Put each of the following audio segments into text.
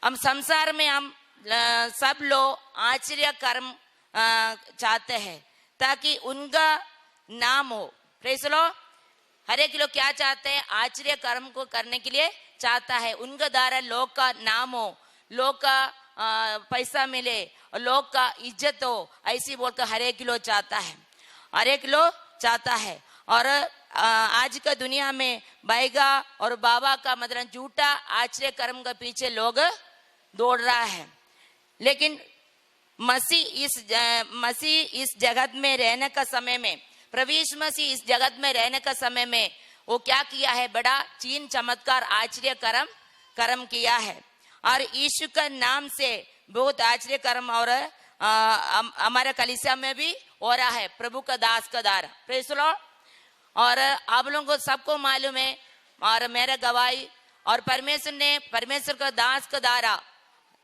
हम संसार में हम सब लोग आश्चर्य कर्म चाहते हैं ताकि उनका नाम हो। Praise the Lord. हर एक लोग क्या चाहते हैं? आश्चर्य कर्म को करने के लिए चाहता है, उनके द्वारा लोग का नाम हो, लोग का पैसा मिले और लोग का इज्जत हो, ऐसी बोलकर हर एक लोग चाहता है, हर एक लोग चाहता है। और आज का दुनिया में बैगा और बाबा का मतलब झूठा आश्चर्य कर्म के पीछे लोग दौड़ रहा है। लेकिन मसीह इस जगत में रहने का समय में, प्रभु यीशु मसीह इस जगत में रहने का समय में वो क्या किया है? बड़ा चीन चमत्कार आश्चर्य कर्म किया है। और यीशु का नाम से बहुत आश्चर्य कर्म और हमारे कलीसिया में भी हो रहा है प्रभु का दास का द्वारा। Praise the Lord. और आप लोगों को सबको मालूम है और मेरा गवाही और परमेश्वर का दास का द्वारा,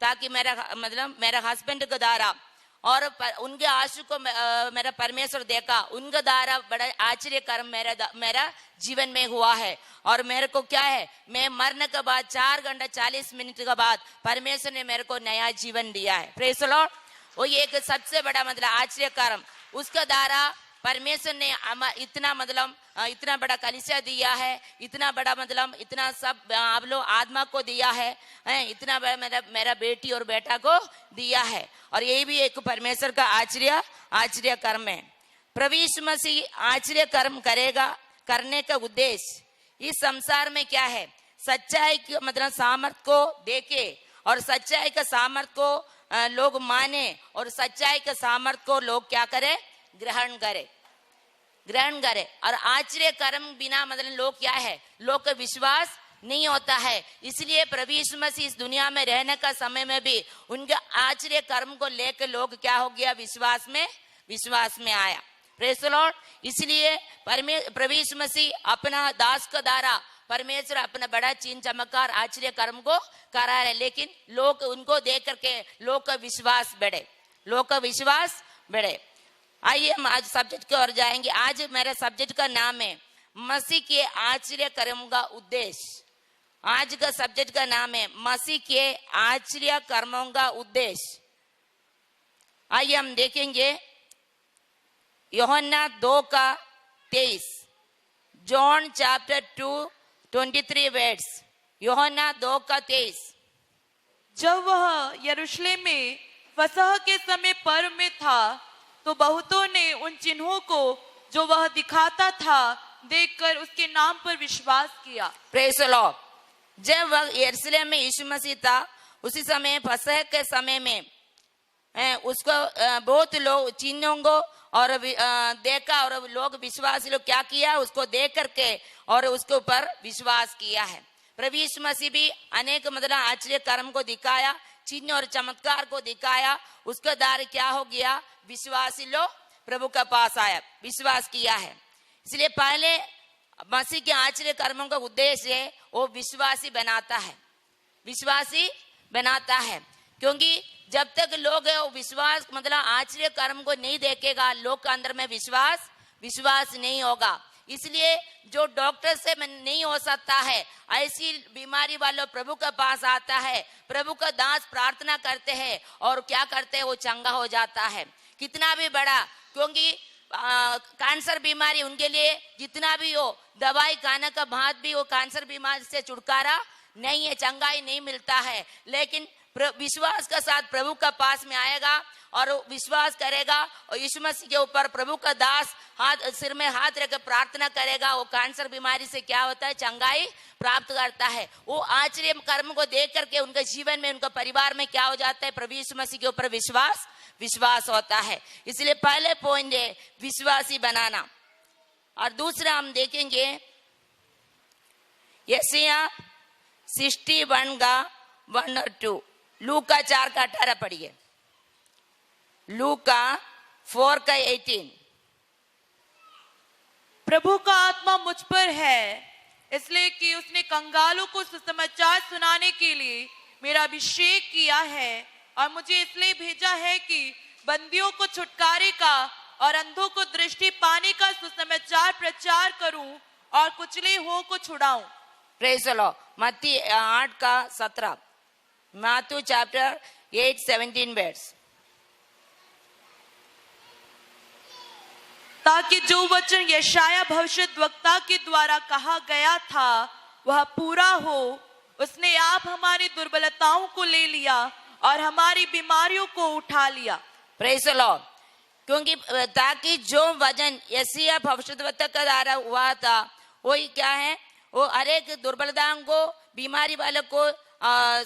ताकि मेरा हस्बैंड का द्वारा और उनके आंसू को मेरा परमेश्वर देखा, उनके द्वारा बड़ा आश्चर्य कर्म मेरा जीवन में हुआ है। और मेरे को क्या है, मैं मरने के बाद 4 घंटा 40 मिनट के बाद परमेश्वर ने मेरे को नया जीवन दिया है। Praise the Lord. वो एक सबसे बड़ा आश्चर्य कर्म, उसका द्वारा परमेश्वर ने इतना बड़ा कलीसिया दिया है, इतना बड़ा इतना सब आप लोग आत्मा को दिया है, इतना बड़ा मेरा बेटी और बेटा को दिया है। और ये भी एक परमेश्वर का आश्चर्य कर्म है। प्रभु यीशु मसीह आश्चर्य कर्म करने का उद्देश्य इस संसार में क्या है? सच्चाई की सामर्थ को देखे और सच्चाई का सामर्थ को लोग माने और सच्चाई के सामर्थ को लोग क्या करे? ग्रहण करे। और आश्चर्य कर्म बिना लोग क्या है? लोग का विश्वास नहीं होता है। इसलिए प्रभु यीशु मसीह इस दुनिया में रहने का समय में भी उनके आश्चर्य कर्म को लेकर लोग क्या हो गया? विश्वास में आया। Praise the Lord. इसलिए प्रभु यीशु मसीह अपना दास का द्वारा परमेश्वर अपना बड़ा चीन चमत्कार आश्चर्य कर्म को करा रहे, लेकिन लोग उनको देख करके लोग का विश्वास बढ़े। आइए हम आज सब्जेक्ट की ओर जाएंगे। आज मेरे सब्जेक्ट का नाम है मसीह के आश्चर्य कर्म का उद्देश्य। आज का सब्जेक्ट का नाम है मसीह के आश्चर्य कर्मों का उद्देश्य। आइए हम देखेंगे यूहन्ना 2:23, जॉन चैप्टर 2:23 वर्ड्स। यूहन्ना 2:23। जब वह यरूशलेम में फसह के समय पर्व में था तो बहुतों ने उन चिन्हों को जो वह दिखाता था देखकर उसके नाम पर विश्वास किया। Praise the Lord. जब वह यरूशलेम में यीशु मसीह था, उसी समय फसह के समय में उसको बहुत लोग चिन्हों को और देखा और लोग विश्वासी लोग क्या किया? उसको देख करके और उसके ऊपर विश्वास किया है। प्रभु यीशु मसीह भी अनेक आश्चर्य कर्म को दिखाया, चिन्ह और चमत्कार को दिखाया। उसका द्वारा क्या हो गया? विश्वासी लोग प्रभु का पास आया, विश्वास किया है। इसलिए पहले मसीह के आश्चर्य कर्मों का उद्देश्य है वो विश्वासी बनाता है। क्योंकि जब तक लोग विश्वास आश्चर्य कर्म को नहीं देखेगा, लोग के अंदर में विश्वास नहीं होगा। इसलिए जो डॉक्टर से नहीं हो सकता है, ऐसी बीमारी वालों प्रभु के पास आता है, प्रभु का दास प्रार्थना करते हैं और क्या करते हैं? वो चंगा हो जाता है। कितना भी बड़ा, क्योंकि कैंसर बीमारी उनके लिए जितना भी हो दवाई खाने का बाद भी वो कैंसर बीमारी से छुटकारा नहीं है, चंगाई नहीं मिलता है। लेकिन विश्वास के साथ प्रभु का पास में आएगा और विश्वास करेगा और यीशु मसीह के ऊपर प्रभु का दास सिर में हाथ रखकर प्रार्थना करेगा, वो कैंसर बीमारी से क्या होता है? चंगाई प्राप्त करता है। वो आश्चर्य कर्म को देख करके उनके जीवन में, उनके परिवार में क्या हो जाता है? प्रभु यीशु मसीह के ऊपर विश्वास होता है। इसलिए पहले पॉइंट है विश्वासी बनाना। और दूसरा हम देखेंगे यशायाह 61 का 1 और 2। लूका 4:18 पढ़िए। लूका 4:18। प्रभु का आत्मा मुझ पर है, इसलिए कि उसने कंगालों को सुसमाचार सुनाने के लिए मेरा अभिषेक किया है और मुझे इसलिए भेजा है कि बंदियों को छुटकारे का और अंधों को दृष्टि पाने का सुसमाचार प्रचार करूं और कुचले हुओं को छुड़ाऊं। Praise the Lord. मत्ती 8:17। Matthew chapter 8:17 verse. ताकि जो वचन यशाया भविष्यद्वक्ता के द्वारा कहा गया था वह पूरा हो। उसने आप हमारी दुर्बलताओं को ले लिया और हमारी बीमारियों को उठा लिया। Praise the Lord. क्योंकि ताकि जो वचन यशाया भविष्यद्वक्ता का द्वारा हुआ था वही क्या है, वो हर एक दुर्बलताओं को, बीमारी वालों को,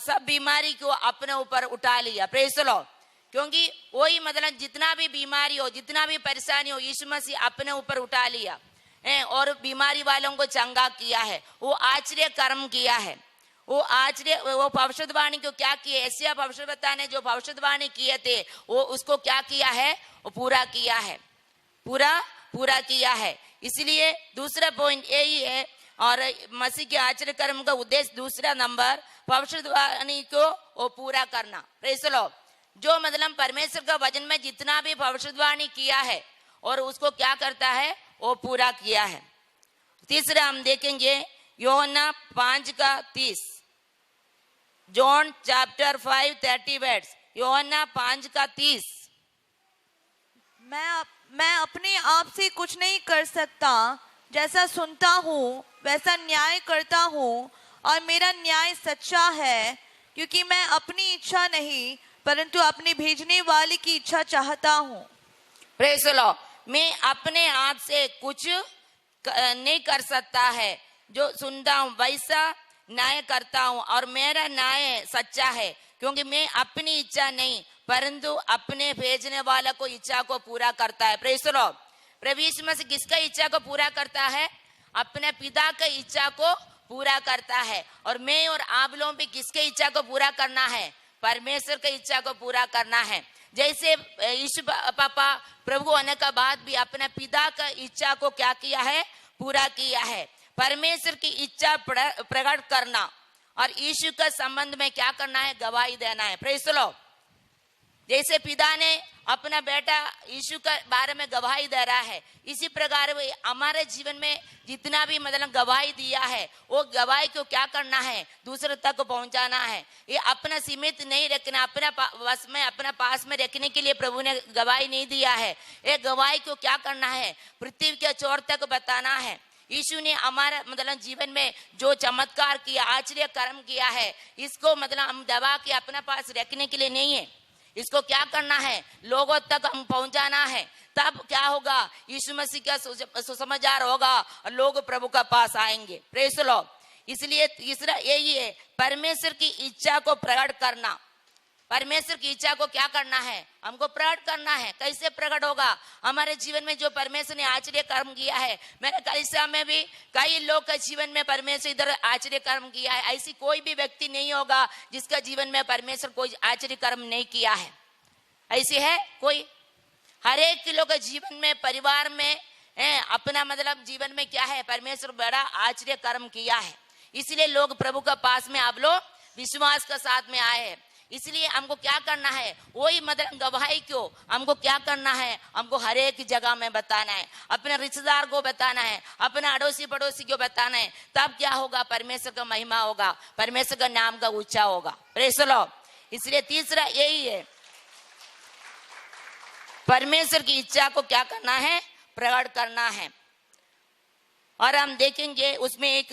सब बीमारी को अपने ऊपर उठा लिया। Praise the Lord. क्योंकि वही मतलब जितना भी बीमारी हो, जितना भी परेशानी हो, यीशु मसीह अपने ऊपर उठा लिया और बीमारी वालों को चंगा किया है। वो आश्चर्य कर्म किया है। वो भविष्यवाणी को क्या किया, यशाया भविष्यवक्ता ने जो भविष्यवाणी किए थे वो उसको क्या किया है, वो पूरा किया है, पूरा किया है। इसलिए दूसरा पॉइंट यही है। और मसीह के आश्चर्य कर्म का उद्देश्य दूसरा नंबर भविष्यवाणी को वो पूरा करना। Praise the Lord. जो मतलब परमेश्वर का वचन में जितना भी भविष्यवाणी किया है और उसको क्या करता है, वो पूरा किया है। तीसरा हम देखेंगे यूहन्ना 5:30। John chapter 5:30 words. यूहन्ना 5:30। मैं अपने आप से कुछ नहीं कर सकता, जैसा सुनता हूँ वैसा न्याय करता हूँ, और मेरा न्याय सच्चा है, क्योंकि मैं अपनी इच्छा नहीं परंतु अपने भेजने वाले की इच्छा चाहता हूँ। Praise the Lord. मैं अपने आप से कुछ नहीं कर सकता है, जो सुनता हूँ वैसा न्याय करता हूँ, और मेरा न्याय सच्चा है, क्योंकि मैं अपनी इच्छा नहीं परंतु अपने भेजने वाला को इच्छा को पूरा करता है। Praise the Lord. प्रभु यीशु मसीह किसका इच्छा को पूरा करता है? अपने पिता की इच्छा को पूरा करता है। और मैं और आप लोग भी किसके इच्छा को पूरा करना है? परमेश्वर की इच्छा को पूरा करना है। जैसे यीशु पापा प्रभु होने का बाद भी अपने पिता का इच्छा को क्या किया है? पूरा किया है। परमेश्वर की इच्छा प्रकट करना और यीशु के संबंध में क्या करना है? गवाही देना है। Praise the Lord. जैसे पिता ने अपना बेटा यीशु के बारे में गवाही दे रहा है, इसी प्रकार हमारे जीवन में जितना भी मतलब गवाही दिया है, वो गवाही को क्या करना है? दूसरे तक पहुंचाना है। ये अपना सीमित नहीं रखना, अपना बस में अपना पास में रखने के लिए प्रभु ने गवाही नहीं दिया है। ये गवाही को क्या करना है? पृथ्वी के छोर तक बताना है। यीशु ने हमारा मतलब जीवन में जो चमत्कार किया, आश्चर्य कर्म किया है, इसको मतलब हम दबा के अपने पास रखने के लिए नहीं है। इसको क्या करना है? लोगों तक हम पहुंचाना है। तब क्या होगा? यीशु मसीह का सुसमाचार होगा और लोग प्रभु का पास आएंगे। Praise the Lord. इसलिए तीसरा यही है, परमेश्वर की इच्छा को प्रकट करना। परमेश्वर की इच्छा को क्या करना है? हमको प्रकट करना है। कैसे प्रकट होगा? हमारे जीवन में जो परमेश्वर ने आश्चर्य कर्म किया है, मेरे कलीसिया में भी कई लोग के जीवन में परमेश्वर इधर आश्चर्य कर्म किया है। ऐसी कोई भी व्यक्ति नहीं होगा जिसका जीवन में परमेश्वर कोई आश्चर्य कर्म नहीं किया है। ऐसी है कोई? हर एक लोग के जीवन में, परिवार में अपना मतलब जीवन में क्या है? परमेश्वर बड़ा आश्चर्य कर्म किया है। इसलिए लोग प्रभु के पास में आप लोग विश्वास के साथ में आए हैं। इसलिए हमको क्या करना है? वही मतलब गवाही को हमको क्या करना है? हमको हर एक जगह में बताना है। अपने रिश्तेदार को बताना है, अपने अड़ोसी पड़ोसी को बताना है। तब क्या होगा? परमेश्वर का महिमा होगा, परमेश्वर का नाम का ऊंचा होगा। Praise the Lord. इसलिए तीसरा यही है, परमेश्वर की इच्छा को क्या करना है? प्रकट करना है। और हम देखेंगे उसमें एक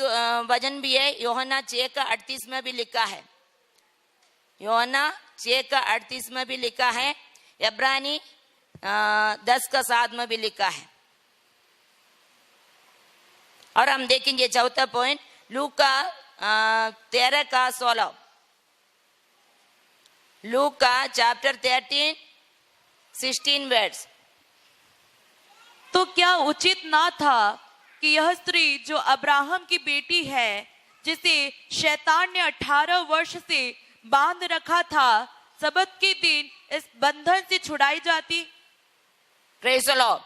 वचन भी है, यूहन्ना 6:38 में भी लिखा है। यूहन्ना 6:38 में भी लिखा है। इब्रानी 10:7 में भी लिखा है। और हम देखेंगे चौथा पॉइंट, लूका 13:16। लूका चैप्टर 13:16 वर्ड्स। तो क्या उचित ना था कि यह स्त्री जो अब्राहम की बेटी है, जिसे शैतान ने 18 वर्ष से बांध रखा था, सबत के दिन इस बंधन से छुड़ाई जाती? Praise the Lord.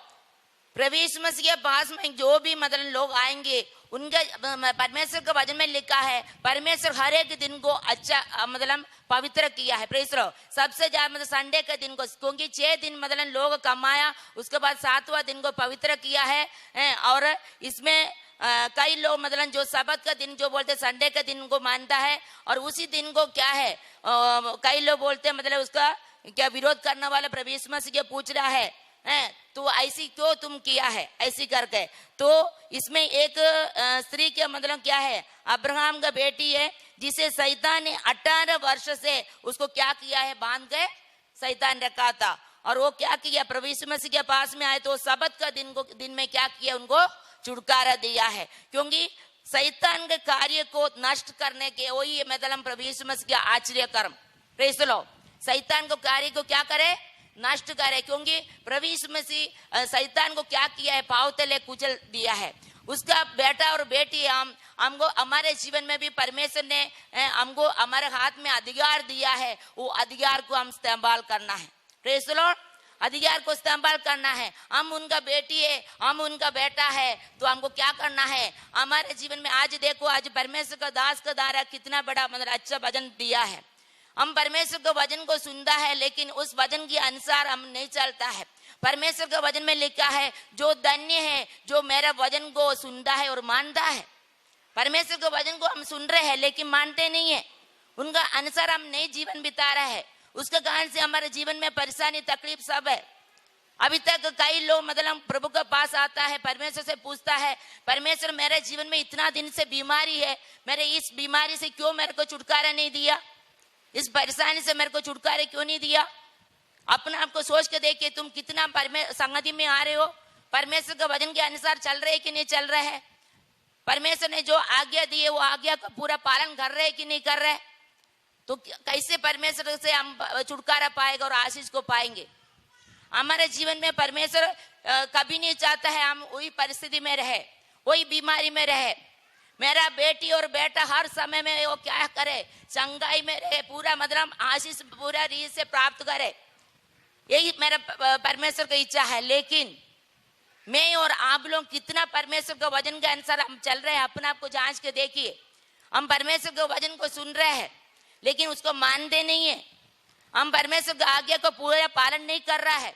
प्रभु यीशु मसीह के पास में जो भी मतलब लोग आएंगे, उनका परमेश्वर के वचन में लिखा है, परमेश्वर हर एक दिन को अच्छा मतलब पवित्र किया है। Praise the Lord. सबसे ज्यादा मतलब संडे के दिन को, क्योंकि 6 दिन मतलब लोग कमाया, उसके बाद 7वां दिन को पवित्र किया है। और इसमें कई लोग मतलब जो सबत का दिन जो बोलते संडे का दिन को मानता है और उसी दिन को क्या है कई लोग बोलते हैं मतलब उसका क्या विरोध करने वाला प्रभु यीशु मसीह के पूछ रहा है तो ऐसी क्यों तुम किया है ऐसी करके। तो इसमें एक स्त्री के मतलब क्या है अब्राहम का बेटी है जिसे शैतान ने 18 वर्ष से उसको क्या किया है बांध के शैतान रखा था और वो क्या किया प्रभु यीशु मसीह के पास में आए तो सबत का दिन में क्या किया उनको छुटकारा दिया है क्योंकि शैतान के कार्य को नष्ट करने के वही मतलब प्रभु यीशु मसीह के आश्चर्य कर्म। Praise the Lord. शैतान को कार्य को क्या करे नष्ट करे क्योंकि प्रभु यीशु मसीह शैतान को क्या किया है पांव तले कुचल दिया है। उसका बेटा और बेटी हमको हमारे जीवन में भी परमेश्वर ने हमको हमारे हाथ में अधिकार दिया है वो अधिकार को हम इस्तेमाल करना है। Praise the Lord. अधिकार को इस्तेमाल करना है। हम उनका बेटी है हम उनका बेटा है तो हमको क्या करना है हमारे जीवन में। आज देखो आज परमेश्वर का दास का दारा कितना बड़ा मतलब अच्छा वचन दिया है। हम परमेश्वर के वचन को सुनता है लेकिन उस वचन के अनुसार हम नहीं चलता है। परमेश्वर के वचन में लिखा है जो धन्य है जो मेरा वचन को सुनता है और मानता है। परमेश्वर के वचन को हम सुन रहे हैं लेकिन मानते नहीं है उनका अनुसार हम नहीं जीवन बिता रहे हैं। उसके कारण से हमारे जीवन में परेशानी तकलीफ सब है। अभी तक कई लोग मतलब प्रभु के पास आता है परमेश्वर से पूछता है परमेश्वर मेरे जीवन में इतना दिन से बीमारी है मेरे इस बीमारी से क्यों मेरे को छुटकारा नहीं दिया इस परेशानी से मेरे को छुटकारा क्यों नहीं दिया। अपने आप को सोच के देखिए तुम कितना संगति में आ रहे हो परमेश्वर के वचन के अनुसार चल रहे कि नहीं चल रहे हैं। परमेश्वर ने जो आज्ञा दी है वो आज्ञा का पूरा पालन कर रहे कि नहीं कर रहे तो कैसे परमेश्वर से हम छुटकारा पाएगा और आशीष को पाएंगे। हमारे जीवन में परमेश्वर कभी नहीं चाहता है हम वही परिस्थिति में रहे वही बीमारी में रहे। मेरा बेटी और बेटा हर समय में वो क्या करे चंगाई में रहे पूरा मतलब आशीष पूरा रीत से प्राप्त करे यही मेरा परमेश्वर की इच्छा है। लेकिन मैं और आप लोग कितना परमेश्वर के वचन के अनुसार हम चल रहे हैं अपने आप को जांच के देखिए। हम परमेश्वर के वचन को सुन रहे हैं लेकिन उसको मानते नहीं है। हम परमेश्वर की आज्ञा को पूरा पालन नहीं कर रहा है।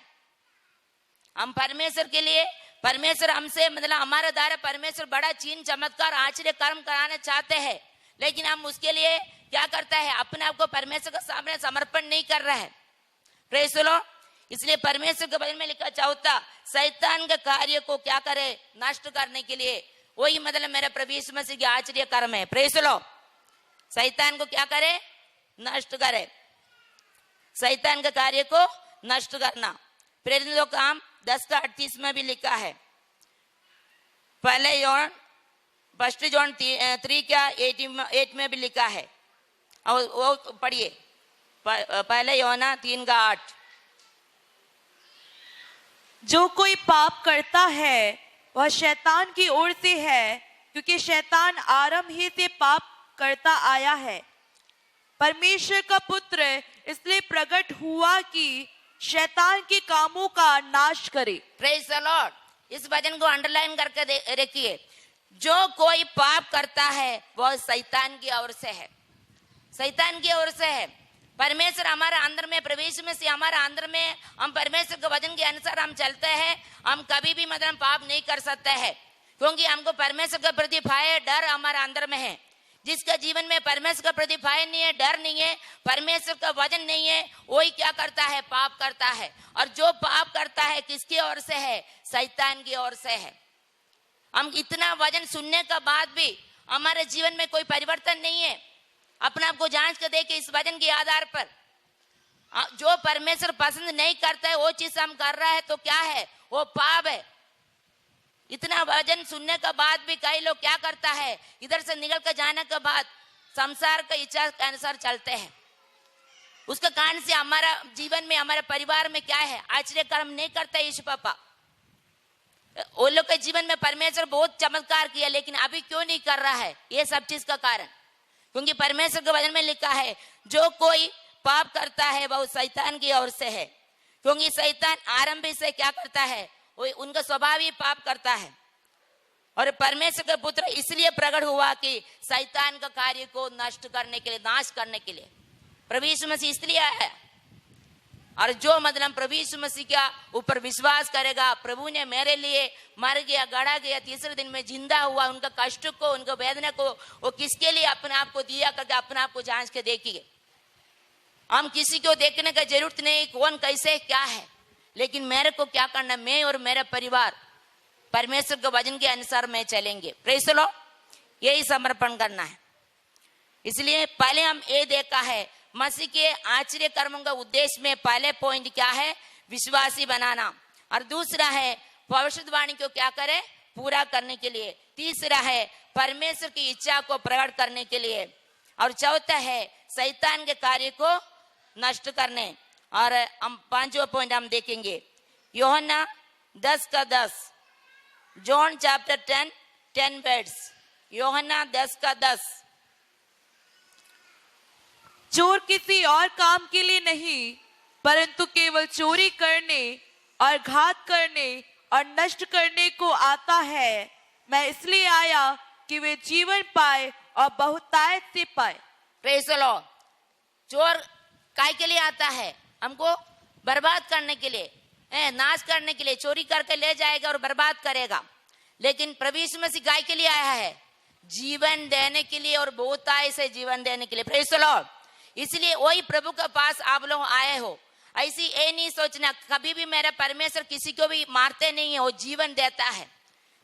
हम परमेश्वर के लिए परमेश्वर हमसे मतलब हमारे द्वारा परमेश्वर बड़ा चिन्ह चमत्कार आश्चर्य कर्म कराना चाहते हैं लेकिन हम उसके लिए क्या करता है अपने आप को परमेश्वर के सामने समर्पण नहीं कर रहा है। Praise the Lord. इसलिए परमेश्वर के बारे में लिखा चौथा शैतान के कार्य को क्या करे नष्ट करने के लिए वही मतलब मेरा प्रभु यीशु मसीह के आश्चर्य कर्म है। Praise the Lord. शैतान को क्या करे नष्ट करे शैतान के कार्य को नष्ट करना। प्रेरितों का काम 10:38 में भी लिखा है। पहले यौन 1 जॉन 3:8 में भी लिखा है और वो पढ़िए पहले यौना 3:8। जो कोई पाप करता है वह शैतान की ओर से है क्योंकि शैतान आरंभ ही से पाप करता आया है। परमेश्वर का पुत्र इसलिए प्रकट हुआ कि शैतान के कामों का नाश करे। Praise the Lord. इस वचन को अंडरलाइन करके रखिए। जो कोई पाप करता है वह शैतान की ओर से है शैतान की ओर से है। परमेश्वर हमारे अंदर में प्रवेश में से हमारे अंदर में हम परमेश्वर के वचन के अनुसार हम चलते हैं हम कभी भी मतलब पाप नहीं कर सकते हैं क्योंकि हमको परमेश्वर का प्रति भय डर हमारे अंदर में है। जिसका जीवन में परमेश्वर का प्रति भय नहीं है डर नहीं है परमेश्वर का वचन नहीं है वही क्या करता है पाप करता है। और जो पाप करता है किसकी ओर से है शैतान की ओर से है। हम इतना वचन सुनने के बाद भी हमारे जीवन में कोई परिवर्तन नहीं है। अपने आप को जांच कर देखे इस वचन के आधार पर जो परमेश्वर पसंद नहीं करता है वो चीज हम कर रहा है तो क्या है वो पाप है। इतना वचन सुनने के बाद भी कई लोग क्या करता है इधर से निकल कर जाने के बाद संसार का इच्छा के अनुसार चलते हैं। उसके कारण से हमारा जीवन में हमारे परिवार में क्या है आश्चर्य कर्म नहीं करता है यीशु पापा। वो लोग के जीवन में परमेश्वर बहुत चमत्कार किया लेकिन अभी क्यों नहीं कर रहा है ये सब चीज का कारण क्योंकि परमेश्वर के वचन में लिखा है जो कोई पाप करता है वह शैतान की ओर से है क्योंकि शैतान आरंभ से क्या करता है वो उनका स्वभाव ही पाप करता है। और परमेश्वर का पुत्र इसलिए प्रकट हुआ कि शैतान का कार्य को नष्ट करने के लिए नाश करने के लिए प्रभु यीशु मसीह इसलिए आया। और जो मतलब प्रभु यीशु मसीह का ऊपर विश्वास करेगा, प्रभु ने मेरे लिए मर गया, गड़ा गया, तीसरे दिन में जिंदा हुआ, उनका कष्ट को, उनका वेदना को वो किसके लिए अपने आप को दिया करके अपने आप को जांच के देखिए। हम किसी को देखने का जरूरत नहीं कौन कैसे क्या है, लेकिन मेरे को क्या करना, मैं और मेरा परिवार परमेश्वर के वचन के अनुसार मैं चलेंगे। प्रेज़ द लॉर्ड, यही समर्पण करना है। इसलिए पहले हम ये देखा है मसीह के आश्चर्य कर्मों का उद्देश्य में पहले पॉइंट क्या है, विश्वासी बनाना, और दूसरा है भविष्यवाणी को क्या करे, पूरा करने के लिए, तीसरा है परमेश्वर की इच्छा को प्रकट करने के लिए, और चौथा है शैतान के कार्य को नष्ट करने। और हम पांचवा पॉइंट हम देखेंगे यूहन्ना 10:10, जॉन चैप्टर 10 वर्ड्स, यूहन्ना 10:10। चोर किसी और काम के लिए नहीं, परंतु केवल चोरी करने और घात करने और नष्ट करने को आता है। मैं इसलिए आया कि वे जीवन पाए और बहुतायत से पाए। Praise the Lord. चोर काय के लिए आता है, हमको बर्बाद करने के लिए, नाश करने के लिए, चोरी करके ले जाएगा और बर्बाद करेगा। लेकिन प्रभु यीशु मसीह काय के लिए आया है, जीवन देने के लिए और बहुतायत से जीवन देने के लिए। Praise the Lord. इसलिए वही प्रभु के पास आप लोग आए हो। ऐसी ये नहीं सोचना कभी भी मेरा परमेश्वर किसी को भी मारते नहीं है, वो जीवन देता है,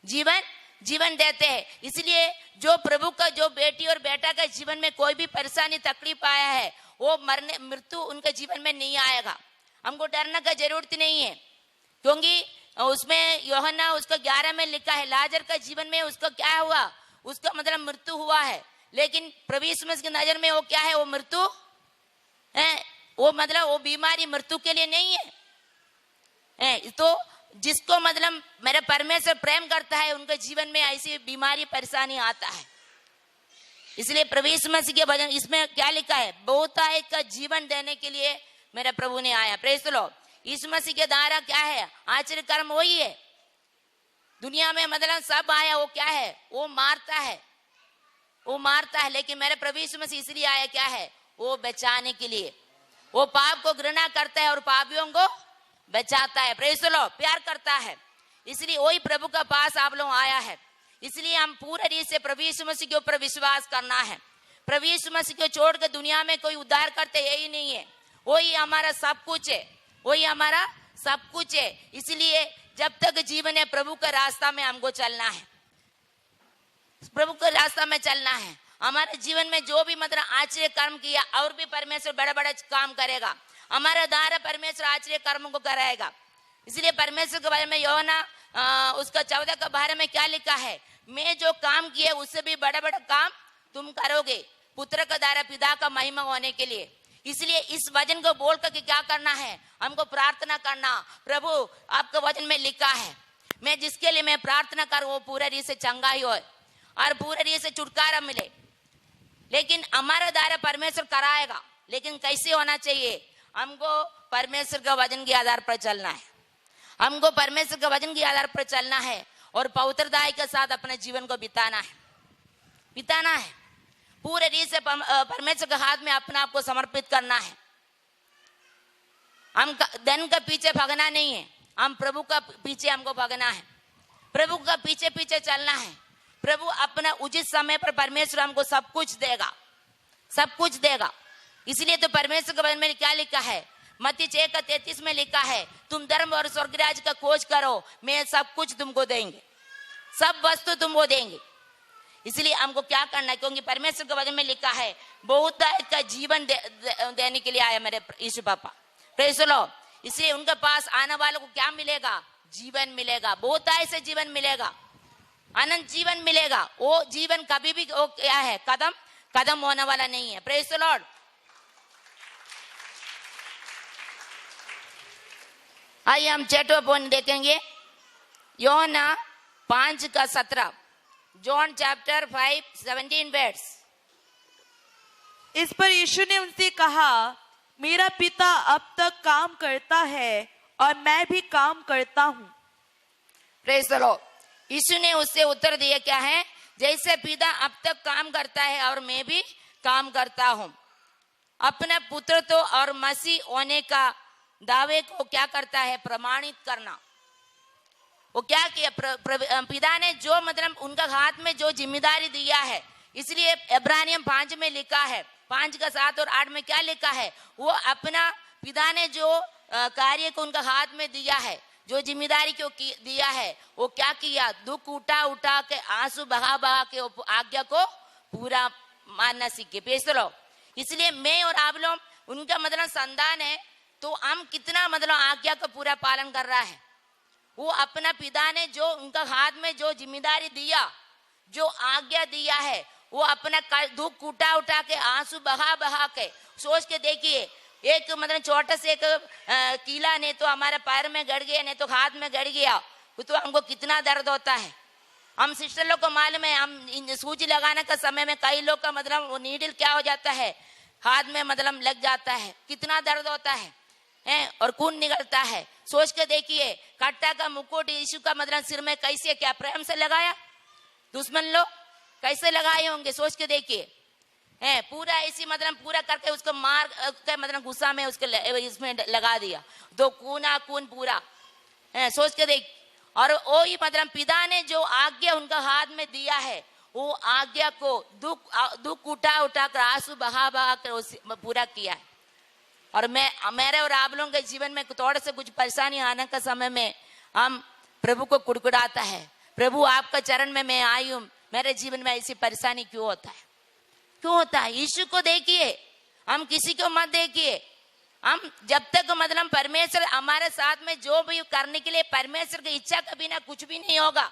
जीवन देते हैं। इसलिए जो प्रभु का, जो बेटी और बेटा का जीवन में कोई भी परेशानी तकलीफ आया है, वो मृत्यु उनके जीवन में नहीं आएगा। हमको डरने का जरूरत नहीं है, क्योंकि उसमें यूहन्ना उसका 11 में लिखा है लाजर का जीवन में उसका क्या हुआ, उसका मतलब मृत्यु हुआ है। लेकिन प्रभु यीशु मसीह की नजर में वो क्या है, वो मृत्यु है, वो मतलब वो बीमारी मृत्यु के लिए नहीं है। तो जिसको मतलब मेरे परमेश्वर प्रेम करता है, उनके जीवन में ऐसी बीमारी परेशानी आता है। इसलिए प्रभु यीशु मसीह के वचन इसमें क्या लिखा है, बहुतायत का जीवन देने के लिए मेरे प्रभु ने आया। Praise the Lord. Yeshu Masih के द्वारा क्या है, आश्चर्य कर्म वही है। दुनिया में मतलब सब आया, वो क्या है, वो मारता है, लेकिन मेरे प्रभु यीशु मसीह इसलिए आया क्या है, वो बचाने के लिए। वो पाप को घृणा करता है और पापियों को बचाता है। प्रेज़ द लॉर्ड, प्यार करता है। इसलिए वही प्रभु का पास आप लोग आया है। इसलिए हम पूरे रीत से प्रभु यीशु मसीह के ऊपर विश्वास करना है। प्रभु यीशु मसीह को छोड़ कर दुनिया में कोई उद्धार करते यही नहीं है। वही हमारा सब कुछ है, वही हमारा सब कुछ है। इसलिए जब तक जीवन है प्रभु के रास्ता में हमको चलना है, प्रभु के रास्ता में चलना है। हमारे जीवन में जो भी मतलब आश्चर्य कर्म किया, और भी परमेश्वर बड़े बड़े काम करेगा। हमारे द्वारा परमेश्वर आश्चर्य कर्म को कराएगा। इसलिए परमेश्वर के बारे में यूहन्ना उसका 14 के बारे में क्या लिखा है, मैं जो काम किए उससे भी बड़े बड़े काम तुम करोगे, पुत्र के द्वारा पिता का महिमा होने के लिए। इसलिए इस वचन को बोल करके क्या करना है, हमको प्रार्थना करना, प्रभु आपके वचन में लिखा है, मैं जिसके लिए मैं प्रार्थना करूं वो पूरे रीत से चंगाई हो और पूरे रीत से छुटकारा मिले। लेकिन हमारे द्वारा परमेश्वर कराएगा, लेकिन कैसे होना चाहिए, हमको परमेश्वर के वचन के आधार पर चलना है। हमको परमेश्वर के वचन के आधार पर चलना है और पवित्रता के साथ अपने जीवन को बिताना है। पूरे रीत से परमेश्वर के हाथ में अपने आप को समर्पित करना है। हम धन का पीछे भागना नहीं है, हम प्रभु का पीछे हमको भागना है, प्रभु का पीछे पीछे चलना है। प्रभु अपना उचित समय पर परमेश्वर हमको सब कुछ देगा। इसलिए तो परमेश्वर के बारे में क्या लिखा है, मत्ती 6:33 में लिखा है, तुम धर्म और स्वर्ग राज्य का खोज करो, मैं सब कुछ तुमको देंगे, सब वस्तु तुमको देंगे। इसलिए हमको क्या करना है, क्योंकि परमेश्वर के वचन में लिखा है बहुतायत का जीवन देने के लिए आया मेरे यीशु पापा। Praise the Lord. इसलिए उनके पास आने वालों को क्या मिलेगा, जीवन मिलेगा, बहुतायत से जीवन मिलेगा, अनंत जीवन मिलेगा। वो जीवन कभी भी वो क्या है, खत्म होने वाला नहीं है। Praise the Lord. आइए हम 6वां पॉइंट देखेंगे, यूहन्ना 5:17, जॉन चैप्टर 5:17 वर्ड्स। इस पर यीशु ने उनसे कहा, मेरा पिता अब तक काम करता है और मैं भी काम करता हूँ। Praise the Lord. यीशु ने उससे उत्तर दिया क्या है, जैसे पिता अब तक काम करता है और मैं भी काम करता हूँ। अपने पुत्र तो और मसीह होने का दावे को क्या करता है, प्रमाणित करना। वो क्या किया, पिता ने जो मतलब उनका हाथ में जो जिम्मेदारी दिया है, इसलिए इब्रानियम 5 में लिखा है, 5 का 7 और 8 में क्या लिखा है, वो अपना पिता ने जो कार्य को उनका हाथ में दिया है, जो जिम्मेदारी को दिया है, वो क्या किया, दुख उठा उठा के, आंसू बहा बहा के आज्ञा को पूरा मानना सीखे। पेसलो, इसलिए मैं और आप लोग उनका मतलब संतान है, तो हम कितना मतलब आज्ञा का पूरा पालन कर रहा है। वो अपना पिता ने जो उनका हाथ में जो जिम्मेदारी दिया, जो आज्ञा दिया है, वो अपना दुख उठा उठा के, आंसू बहा बहा के, सोच के देखिए, एक मतलब छोटा से एक कीला ने तो हमारे पैर में गड़ गया, नहीं तो हाथ में गड़ गया, तो हमको कितना दर्द होता है। हम सिस्टर लोग को मालूम है, हम सूजी लगाने का समय में कई लोग का मतलब वो नीडल क्या हो जाता है, हाथ में मतलब लग जाता है, कितना दर्द होता है और खून निकलता है। सोच के देखिए, कट्टा का मुकुट यीशु का मतलब सिर में कैसे, क्या प्रेम से लगाया, दुश्मन लोग कैसे लगाए होंगे, सोच के देखिए। पूरा ऐसी मतलब पूरा करके उसको मार के मतलब गुस्सा में उसके इसमें लगा दिया, तो खून पूरा सोच के देख। और वो ही मतलब पिता ने जो आज्ञा उनका हाथ में दिया है, वो आज्ञा को दुख उठा उठा कर, आंसू बहा बहा कर पूरा किया है। और मेरे और आप लोगों के जीवन में थोड़े से कुछ परेशानी आने का समय में हम प्रभु को कुड़कुड़ाता है, प्रभु आपका चरण में मैं आई हूँ, मेरे जीवन में ऐसी परेशानी क्यों होता है, क्यों होता है। यीशु को देखिए, हम किसी को मत देखिए। हम जब तक मतलब परमेश्वर हमारे साथ में जो भी करने के लिए, परमेश्वर की इच्छा के बिना कुछ भी नहीं होगा।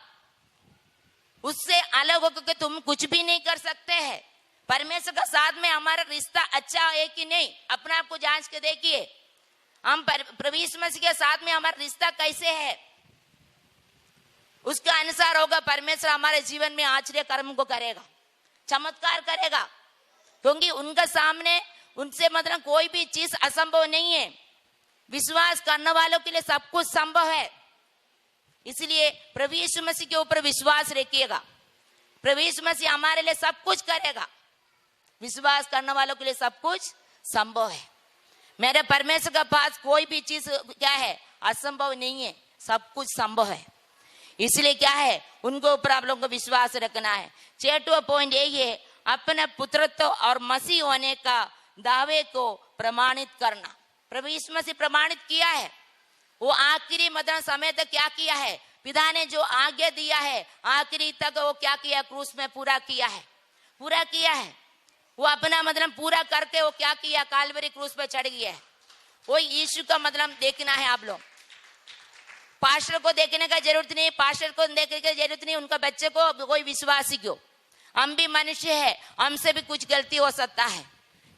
उससे अलग होकर तुम कुछ भी नहीं कर सकते हैं। परमेश्वर का साथ में हमारा रिश्ता अच्छा है कि नहीं, अपने आप को जांच के देखिए। हम प्रभु यीशु मसीह के साथ में हमारा रिश्ता कैसे है, उसके अनुसार होगा परमेश्वर हमारे जीवन में आश्चर्य कर्म को करेगा, चमत्कार करेगा। क्योंकि उनका सामने उनसे मतलब कोई भी चीज असंभव नहीं है। विश्वास करने वालों के लिए सब कुछ संभव है। इसलिए प्रभु यीशु मसीह के ऊपर विश्वास रखिएगा। प्रभु यीशु मसीह हमारे लिए सब कुछ करेगा। विश्वास करने वालों के लिए सब कुछ संभव है। मेरे परमेश्वर के पास कोई भी चीज क्या है, असंभव नहीं है, सब कुछ संभव है। इसलिए क्या है, उनको ऊपर आप लोगों को विश्वास रखना है। 6वां पॉइंट यही है, अपने पुत्रत्व और मसीह होने का दावे को प्रमाणित करना। प्रभु यीशु मसीह प्रमाणित किया है। वो आखिरी मतलब समय तक क्या किया है, पिता ने जो आज्ञा दिया है आखिरी तक वो क्या किया, क्रूस में पूरा किया है, पूरा किया है। वो अपना मतलब पूरा करके वो क्या किया, कालवरी क्रूस पे चढ़ गया है। वो यीशु का मतलब देखना है। आप लोग पास्टर को देखने का जरूरत नहीं, पास्टर को देखने की जरूरत नहीं, उनका बच्चे को, कोई विश्वासी क्यों। हम भी मनुष्य है, हमसे भी कुछ गलती हो सकता है,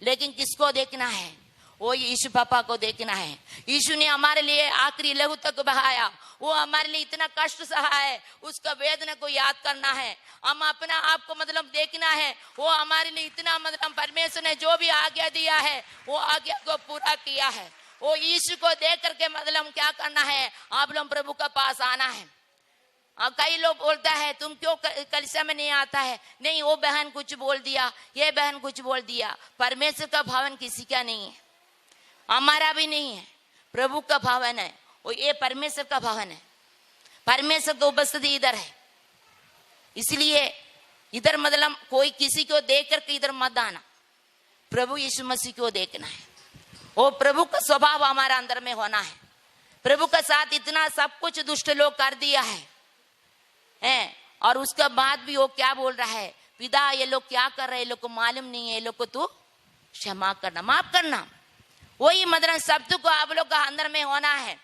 लेकिन किसको देखना है, वो यीशु पापा को देखना है। यीशु ने हमारे लिए आखिरी लहू तक बहाया, वो हमारे लिए इतना कष्ट सहा है, उसका वेदना को याद करना है। हम अपना आप को मतलब देखना है, वो हमारे लिए इतना मतलब परमेश्वर ने जो भी आज्ञा दिया है वो आज्ञा को पूरा किया है। वो यीशु को देख करके मतलब क्या करना है, आप लोग प्रभु के पास आना है। कई लोग बोलता है तुम क्यों कलीसिया में नहीं आता है, नहीं वो बहन कुछ बोल दिया, ये बहन कुछ बोल दिया। परमेश्वर का भवन किसी का नहीं है, हमारा भी नहीं है, प्रभु का भवन है। वो ये परमेश्वर का भवन है, परमेश्वर की उपस्थिति इधर है। इसलिए इधर मतलब कोई किसी को देख करके इधर मत आना, प्रभु यीशु मसीह को देखना है। वो प्रभु का स्वभाव हमारा अंदर में होना है। प्रभु का साथ इतना सब कुछ दुष्ट लोग कर दिया है, और उसके बाद भी वो क्या बोल रहा है, पिता ये लोग क्या कर रहे हैं, ये लोग को मालूम नहीं है, ये लोग को तू क्षमा करना, माफ करना। वही मतलब शब्द को आप लोग का अंदर में होना है।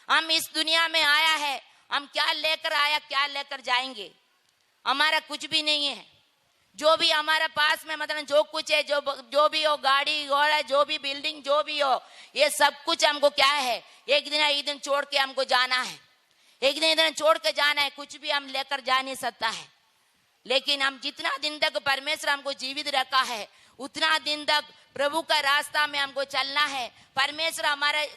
हम इस दुनिया में आया है, हम क्या लेकर आया, क्या लेकर जाएंगे, हमारा कुछ भी नहीं है। जो भी हमारे पास में मतलब जो कुछ है, जो भी हो, गाड़ी घोड़ा, जो भी बिल्डिंग, जो भी हो, ये सब कुछ हमको क्या है, एक दिन छोड़ के हमको जाना है, एक दिन छोड़ के जाना है। कुछ भी हम लेकर जा नहीं सकता है। लेकिन हम जितना दिन तक परमेश्वर हमको जीवित रखा है, उतना दिन तक प्रभु का रास्ता में हमको चलना है। परमेश्वर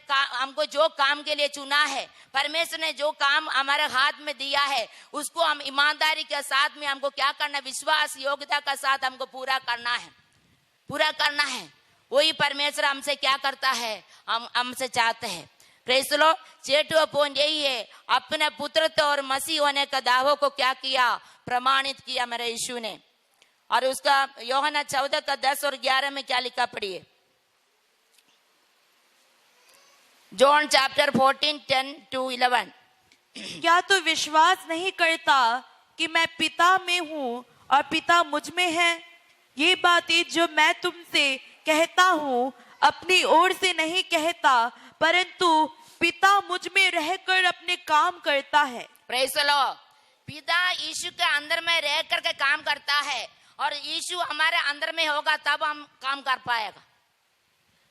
हमको जो काम के लिए चुना है, परमेश्वर ने जो काम हमारे हाथ में दिया है, उसको हम ईमानदारी के साथ में हमको क्या करना, विश्वास योग्यता के साथ हमको पूरा करना है, पूरा करना है। वही परमेश्वर हमसे क्या करता है, हमसे चाहते हैं। प्रेस लो। 6वां पॉइंट यही है, अपने पुत्रत्व और मसीह होने का दावों को क्या किया, प्रमाणित किया मेरे यीशु ने। और उसका यूहन्ना 14 का 10 और 11 में क्या लिखा पढ़िए। John chapter 14 10 to 11। क्या तू विश्वास नहीं करता कि मैं पिता में हूँ और पिता मुझ में है? ये बातें जो मैं तुमसे कहता हूँ अपनी ओर से नहीं कहता, परंतु पिता मुझ में रहकर अपने काम करता है। प्रेस लो। पिता यीशु के अंदर में रह करके काम करता है, और यीशु हमारे अंदर में होगा तब हम काम कर पाएगा।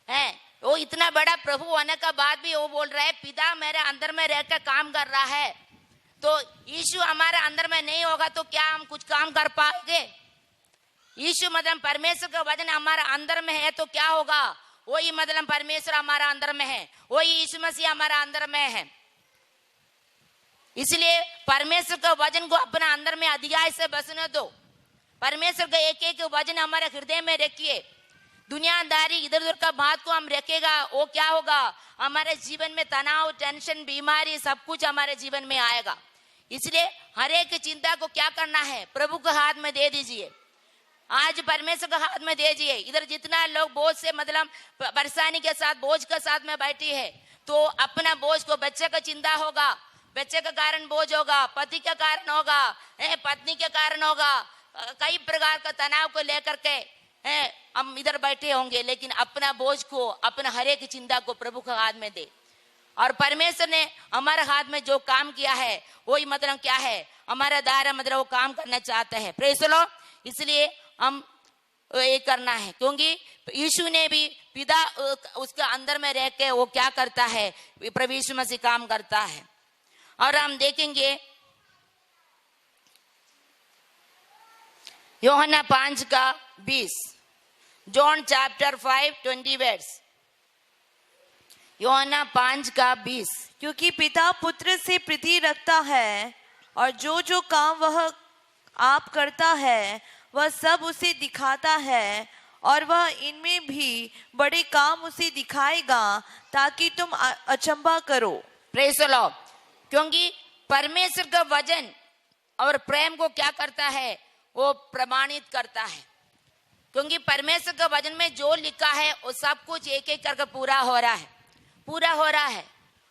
है वो इतना बड़ा प्रभु होने का बाद भी वो बोल रहा है पिता मेरे अंदर में रहकर काम कर रहा है। तो यीशु हमारे अंदर में नहीं होगा तो क्या हम कुछ काम कर पाएंगे? यीशु मतलब परमेश्वर का वचन हमारे अंदर में है तो क्या होगा? वही मतलब परमेश्वर हमारा अंदर में है, वही यीशु मसीह हमारा अंदर में है। इसलिए परमेश्वर का वचन को अपना अंदर में अध्याय से बसने दो। परमेश्वर का एक एक वचन हमारे हृदय में रखिए। दुनियादारी इधर उधर का बात को हम रखेगा, वो क्या होगा, हमारे जीवन में तनाव, टेंशन, बीमारी सब कुछ हमारे जीवन में आएगा। इसलिए हर एक चिंता को क्या करना है, प्रभु के हाथ में दे दीजिए। आज परमेश्वर के हाथ में दे दीजिए। इधर जितना लोग बोझ से मतलब परेशानी के साथ, बोझ के साथ में बैठी है, तो अपना बोझ को, बच्चे का चिंता होगा, बच्चे के कारण बोझ होगा, पति के कारण होगा, पत्नी के कारण होगा, कई प्रकार का तनाव को लेकर के हम इधर बैठे होंगे। लेकिन अपना बोझ को, अपना हर एक चिंता को प्रभु के हाथ में दे। और परमेश्वर ने हमारे हाथ में जो काम किया है वही मतलब क्या है, हमारा दायरा मतलब वो काम करना चाहता है। Praise the Lord. इसलिए हम ये करना है, क्योंकि यीशु ने भी पिता उसके अंदर में रह के वो क्या करता है, प्रभु यीशु मसीह काम करता है। और हम देखेंगे यूहन्ना 5 का 20, जॉन चैप्टर 5 20 वर्स। यूहन्ना 5 का 20। क्योंकि पिता पुत्र से प्रीति रखता है, और जो जो काम वह आप करता है वह सब उसे दिखाता है, और वह इनमें भी बड़े काम उसे दिखाएगा ताकि तुम अचंभा करो। Praise the Lord. क्योंकि परमेश्वर का वचन और प्रेम को क्या करता है, वो प्रमाणित करता है। क्योंकि परमेश्वर के वचन में जो लिखा है वो सब कुछ एक एक करके पूरा हो रहा है, पूरा हो रहा है।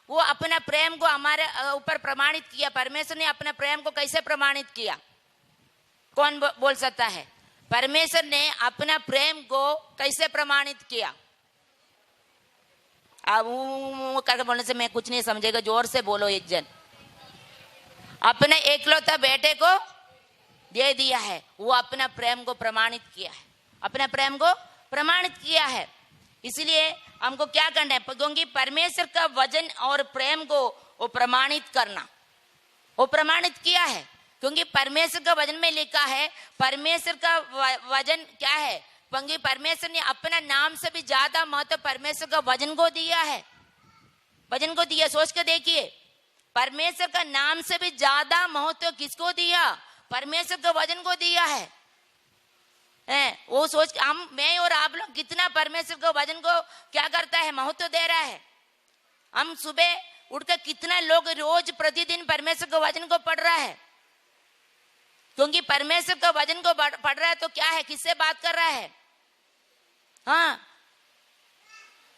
वो अपना प्रेम को हमारे ऊपर प्रमाणित किया। परमेश्वर ने अपने प्रेम को कैसे प्रमाणित किया, कौन बोल सकता है? परमेश्वर ने अपना प्रेम को कैसे प्रमाणित किया? अब करके बोलने से मैं कुछ नहीं समझेगा, जोर से बोलो एक जन। अपने एकलौता बेटे को दे दिया है, वो अपना प्रेम को प्रमाणित किया है, अपना प्रेम को प्रमाणित किया है। इसलिए हमको क्या करना है, क्योंकि परमेश्वर का वचन और प्रेम को वो प्रमाणित करना, वो प्रमाणित किया है। क्योंकि परमेश्वर का वचन में लिखा है, परमेश्वर का वचन क्या है, क्योंकि परमेश्वर ने अपना नाम से भी ज्यादा महत्व परमेश्वर का वचन को दिया है, वचन को दिया। सोच के देखिए, परमेश्वर का नाम से भी ज्यादा महत्व किसको दिया? परमेश्वर के वचन को दिया है। वो सोच हम, मैं और आप लोग कितना परमेश्वर के वचन को क्या करता है, महत्व दे रहा है। हम सुबह उठकर कितना लोग रोज प्रतिदिन परमेश्वर के वचन को पढ़ रहा है। क्योंकि परमेश्वर के वचन को पढ़ रहा है तो क्या है, किससे बात कर रहा है? हाँ,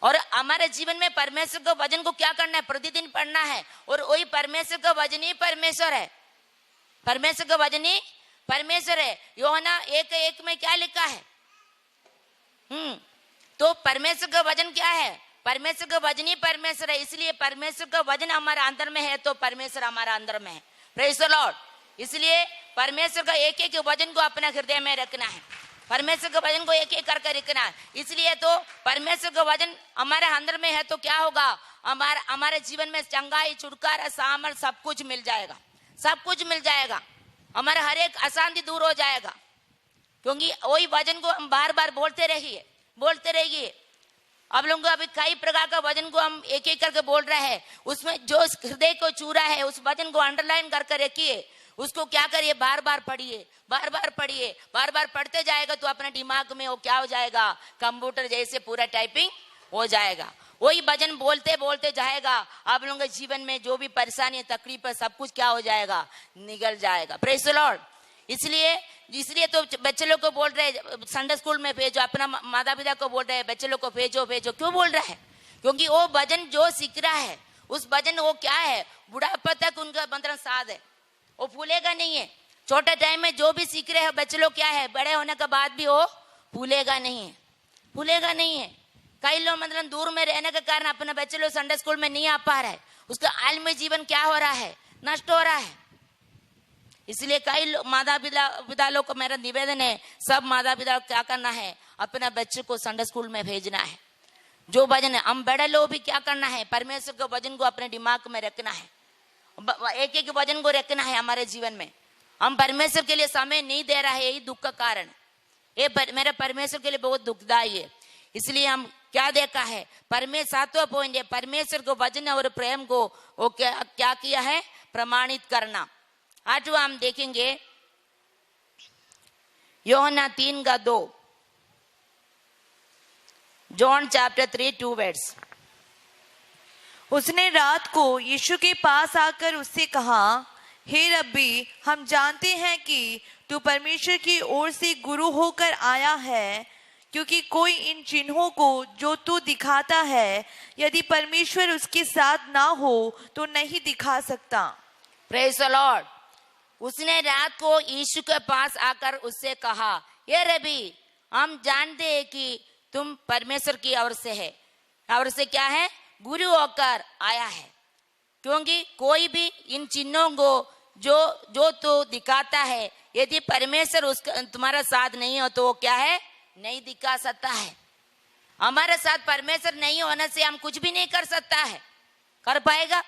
और हमारे जीवन में परमेश्वर के वचन को क्या करना है, प्रतिदिन पढ़ना है। और वही परमेश्वर का वचन ही परमेश्वर है, परमेश्वर का वचन ही परमेश्वर है। यूहन्ना 1:1 में क्या लिखा है? तो परमेश्वर का वचन क्या है? परमेश्वर का वचन ही परमेश्वर है। इसलिए परमेश्वर का वचन हमारे अंदर में है तो परमेश्वर हमारा अंदर में है। Praise the Lord. इसलिए परमेश्वर का एक एक वचन को अपने हृदय में रखना है, परमेश्वर के वचन को एक एक करके रखना है। इसलिए तो परमेश्वर का वचन हमारे अंदर में है तो क्या होगा, हमारे जीवन में चंगाई, छुटकारा, सामर्थ सब कुछ मिल जाएगा, सब कुछ मिल जाएगा। हमारा हर एक अशांति दूर हो जाएगा। क्योंकि वही वचन को हम बार बार बोलते रहिए, बोलते रहिए। आप लोगों को अभी कई प्रकार का वचन को हम एक एक करके बोल रहे हैं, उसमें जो हृदय को छू रहा है उस वचन को अंडरलाइन करके रखिए। उसको क्या करिए, बार बार पढ़िए, बार बार पढ़िए। बार बार पढ़ते जाएगा तो अपने दिमाग में वो क्या हो जाएगा, कंप्यूटर जैसे पूरा टाइपिंग हो जाएगा। वही भजन बोलते बोलते जाएगा, आप लोगों के जीवन में जो भी परेशानी तकलीफ है सब कुछ क्या हो जाएगा, निकल जाएगा। Praise the Lord. इसलिए तो बच्चे लोग को बोल रहे संडे स्कूल में भेजो, अपना माता पिता को बोल रहे हैं बच्चे लोग को भेजो भेजो। क्यों बोल रहा है? क्योंकि वो भजन जो सीख रहा है उस भजन वो क्या है, बुढ़ापा तक उनका मतलब साथ है, वो भूलेगा नहीं है। छोटे टाइम में जो भी सीख रहे हैं बच्चे लोग क्या है, बड़े होने के बाद भी वो भूलेगा नहीं है, भूलेगा नहीं है। कई लोग मतलब दूर में रहने के कारण अपने बच्चे लोग संडे स्कूल में नहीं आ पा रहा है, उसका आलमी जीवन क्या हो रहा है, नष्ट हो रहा है। इसलिए कई माता पिता लोग को मेरा निवेदन है, सब माता पिता क्या करना है, अपने बच्चे को संडे स्कूल में भेजना है। जो भजन है, हम बड़े लोग भी क्या करना है, परमेश्वर के वचन को अपने दिमाग में रखना है, एक एक वचन को रखना है हमारे जीवन में। हम परमेश्वर के लिए समय नहीं दे रहा है, यही दुख का कारण, ये मेरे परमेश्वर के लिए बहुत दुखदायी है। इसलिए हम क्या देखा है, परमेश्वर 7वां पॉइंट है, परमेश्वर को वचन और प्रेम को वो क्या किया है, प्रमाणित करना। 8वां हम देखेंगे यूहन्ना 3:2, जॉन चैप्टर 3:2 वर्ड्स। उसने रात को यीशु के पास आकर उससे कहा, हे रब्बी, हम जानते हैं कि तू परमेश्वर की ओर से गुरु होकर आया है, क्योंकि कोई इन चिन्हों को जो तू दिखाता है यदि परमेश्वर उसके साथ ना हो तो नहीं दिखा सकता। Praise the Lord. उसने रात को यीशु के पास आकर उससे कहा, ये रबी, हम जानते हैं कि तुम परमेश्वर की ओर से है, और से क्या है, गुरु होकर आया है, क्योंकि कोई भी इन चिन्हों को जो तो दिखाता है यदि परमेश्वर उसका तुम्हारा साथ नहीं हो तो वो क्या है, नहीं दिखा सकता है। हमारे साथ परमेश्वर नहीं होने से हम कुछ भी नहीं कर सकता है। कर पाएगा?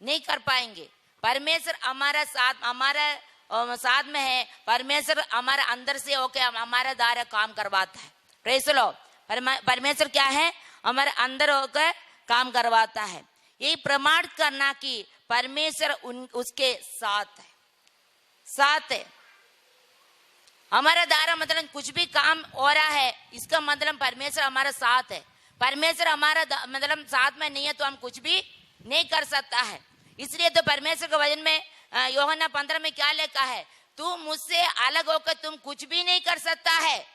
नहीं कर पाएंगे। परमेश्वर हमारा साथ में है, परमेश्वर हमारे अंदर से होकर हमारे द्वारा काम करवाता है। Praise the Lord. परमेश्वर क्या है, हमारे अंदर होकर काम करवाता है। यही प्रमाण करना कि परमेश्वर उसके साथ है। हमारा द्वारा मतलब कुछ भी काम हो रहा है, इसका मतलब परमेश्वर हमारा साथ है। परमेश्वर हमारा मतलब साथ में नहीं है तो हम कुछ भी नहीं कर सकता है। इसलिए तो परमेश्वर के वचन में यूहन्ना 15 में क्या लिखा है, तू मुझसे अलग होकर तुम कुछ भी नहीं कर सकता है।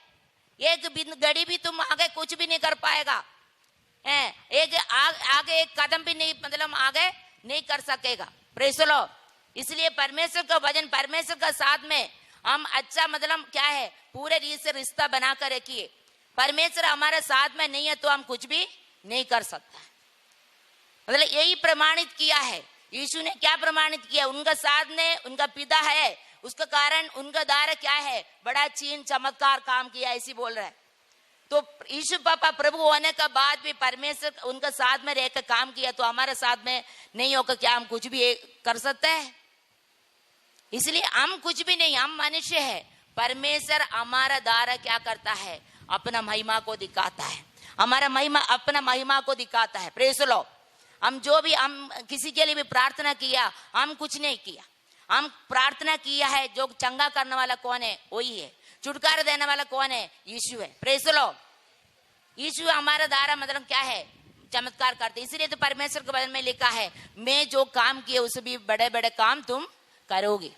एक घड़ी भी तुम आगे कुछ भी नहीं कर पाएगा, आगे एक कदम भी नहीं मतलब आगे नहीं कर सकेगा। Praise the Lord. इसलिए परमेश्वर का वचन, परमेश्वर का साथ में हम अच्छा मतलब क्या है, पूरे रीत से रिश्ता बना कर रखिए। परमेश्वर हमारे साथ में नहीं है तो हम कुछ भी नहीं कर सकता। मतलब यही प्रमाणित किया है। यीशु ने क्या प्रमाणित किया, उनका साथ ने उनका पिता है, उसका कारण उनका द्वारा क्या है, बड़ा चिन्ह चमत्कार काम किया, ऐसी बोल रहा है। तो यीशु पापा प्रभु होने का बाद भी परमेश्वर उनका साथ में रहकर काम किया, तो हमारे साथ में नहीं होकर क्या हम कुछ भी कर सकते हैं? इसलिए हम कुछ भी नहीं, हम मनुष्य है। परमेश्वर हमारा द्वारा क्या करता है, अपना महिमा को दिखाता है। हमारा महिमा अपना महिमा को दिखाता है। Praise the Lord. हम किसी के लिए भी प्रार्थना किया, हम कुछ नहीं किया, हम प्रार्थना किया है। जो चंगा करने वाला कौन है, वही है। छुटकारा देने वाला कौन है, यीशु है। Praise the Lord. यीशु हमारा द्वारा मतलब क्या है, चमत्कार करते। इसलिए तो परमेश्वर के बारे में लिखा है, मैं जो काम किए उससे भी बड़े बड़े काम तुम करोगे।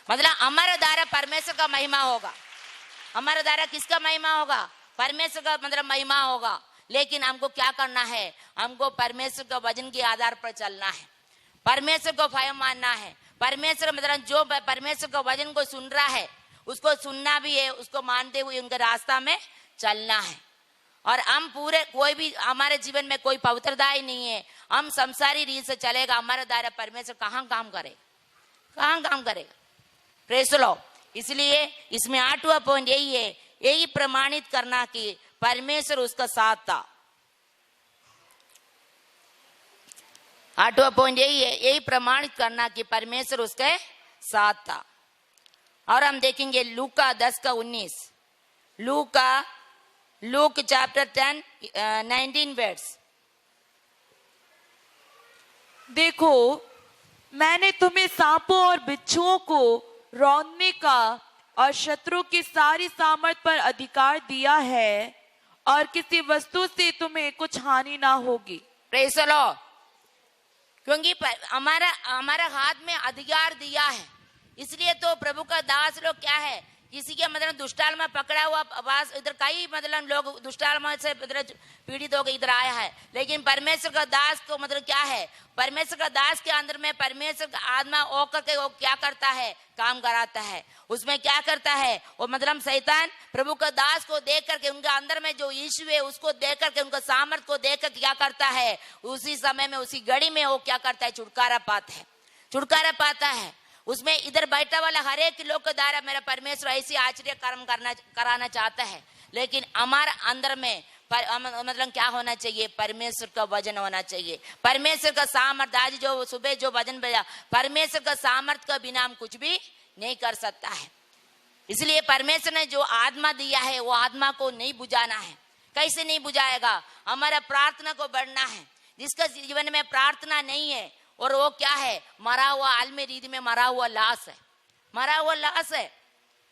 मतलब हमारा द्वारा परमेश्वर का महिमा होगा। हमारा द्वारा किसका महिमा होगा, परमेश्वर का मतलब महिमा होगा। लेकिन हमको क्या करना है, हमको परमेश्वर का वचन के आधार पर चलना है, परमेश्वर को भय मानना है। परमेश्वर मतलब जो परमेश्वर का वचन को सुन रहा है उसको सुनना भी है, उसको मानते हुए उनके रास्ता में चलना है। और हम पूरे कोई भी हमारे जीवन में कोई पवित्रता ही नहीं है, हम संसारी रीत से चलेगा, हमारे द्वारा परमेश्वर कहाँ काम करेगा। Praise the Lord. इसलिए इसमें 8वां पॉइंट यही है, यही प्रमाणित करना कि परमेश्वर उसका साथ था। 8वां पॉइंट यही है, यही प्रमाणित करना कि परमेश्वर उसके साथ था। और हम देखेंगे लूका 10:19, लूक चैप्टर 10 19 वर्ड्स। देखो, मैंने तुम्हें सांपों और बिच्छुओं को रौंदने का और शत्रु की सारी सामर्थ पर अधिकार दिया है, और किसी वस्तु से तुम्हें कुछ हानि ना होगी। Praise the Lord. क्योंकि हमारा हमारा हाथ में अधिकार दिया है, इसलिए तो प्रभु का दास लोग क्या है, किसी के मतलब दुष्टात्मा पकड़ा हुआ आवाज, इधर कई मतलब लोग दुष्टात्मा से पीड़ित होकर इधर आया है, लेकिन परमेश्वर का दास को मतलब क्या है, परमेश्वर का दास के अंदर में परमेश्वर का आत्मा होकर के वो क्या करता है, काम कराता है। उसमें क्या करता है वो मतलब शैतान प्रभु का दास को देख करके, उनके अंदर में जो यीशु है उसको देख करके, उनका सामर्थ को देख करके क्या करता है, उसी समय में उसी घड़ी में वो क्या करता है, छुटकारा पाता है, छुटकारा पाता है। उसमें इधर बैठा वाला हर एक लोग के द्वारा मेरा परमेश्वर ऐसी आश्चर्य कर्म कराना चाहता है, लेकिन हमारे अंदर में मतलब क्या होना चाहिए, परमेश्वर का वजन होना चाहिए, परमेश्वर का सामर्थ। आज जो सुबह जो वजन भेजा, परमेश्वर का सामर्थ का बिना हम कुछ भी नहीं कर सकता है। इसलिए परमेश्वर ने जो आत्मा दिया है वो आत्मा को नहीं बुझाना है। कैसे नहीं बुझाएगा, हमारा प्रार्थना को बढ़ना है। जिसका जीवन में प्रार्थना नहीं है और वो क्या है, मरा हुआ आलमी रीति में मरा हुआ लाश है, मरा हुआ लाश है।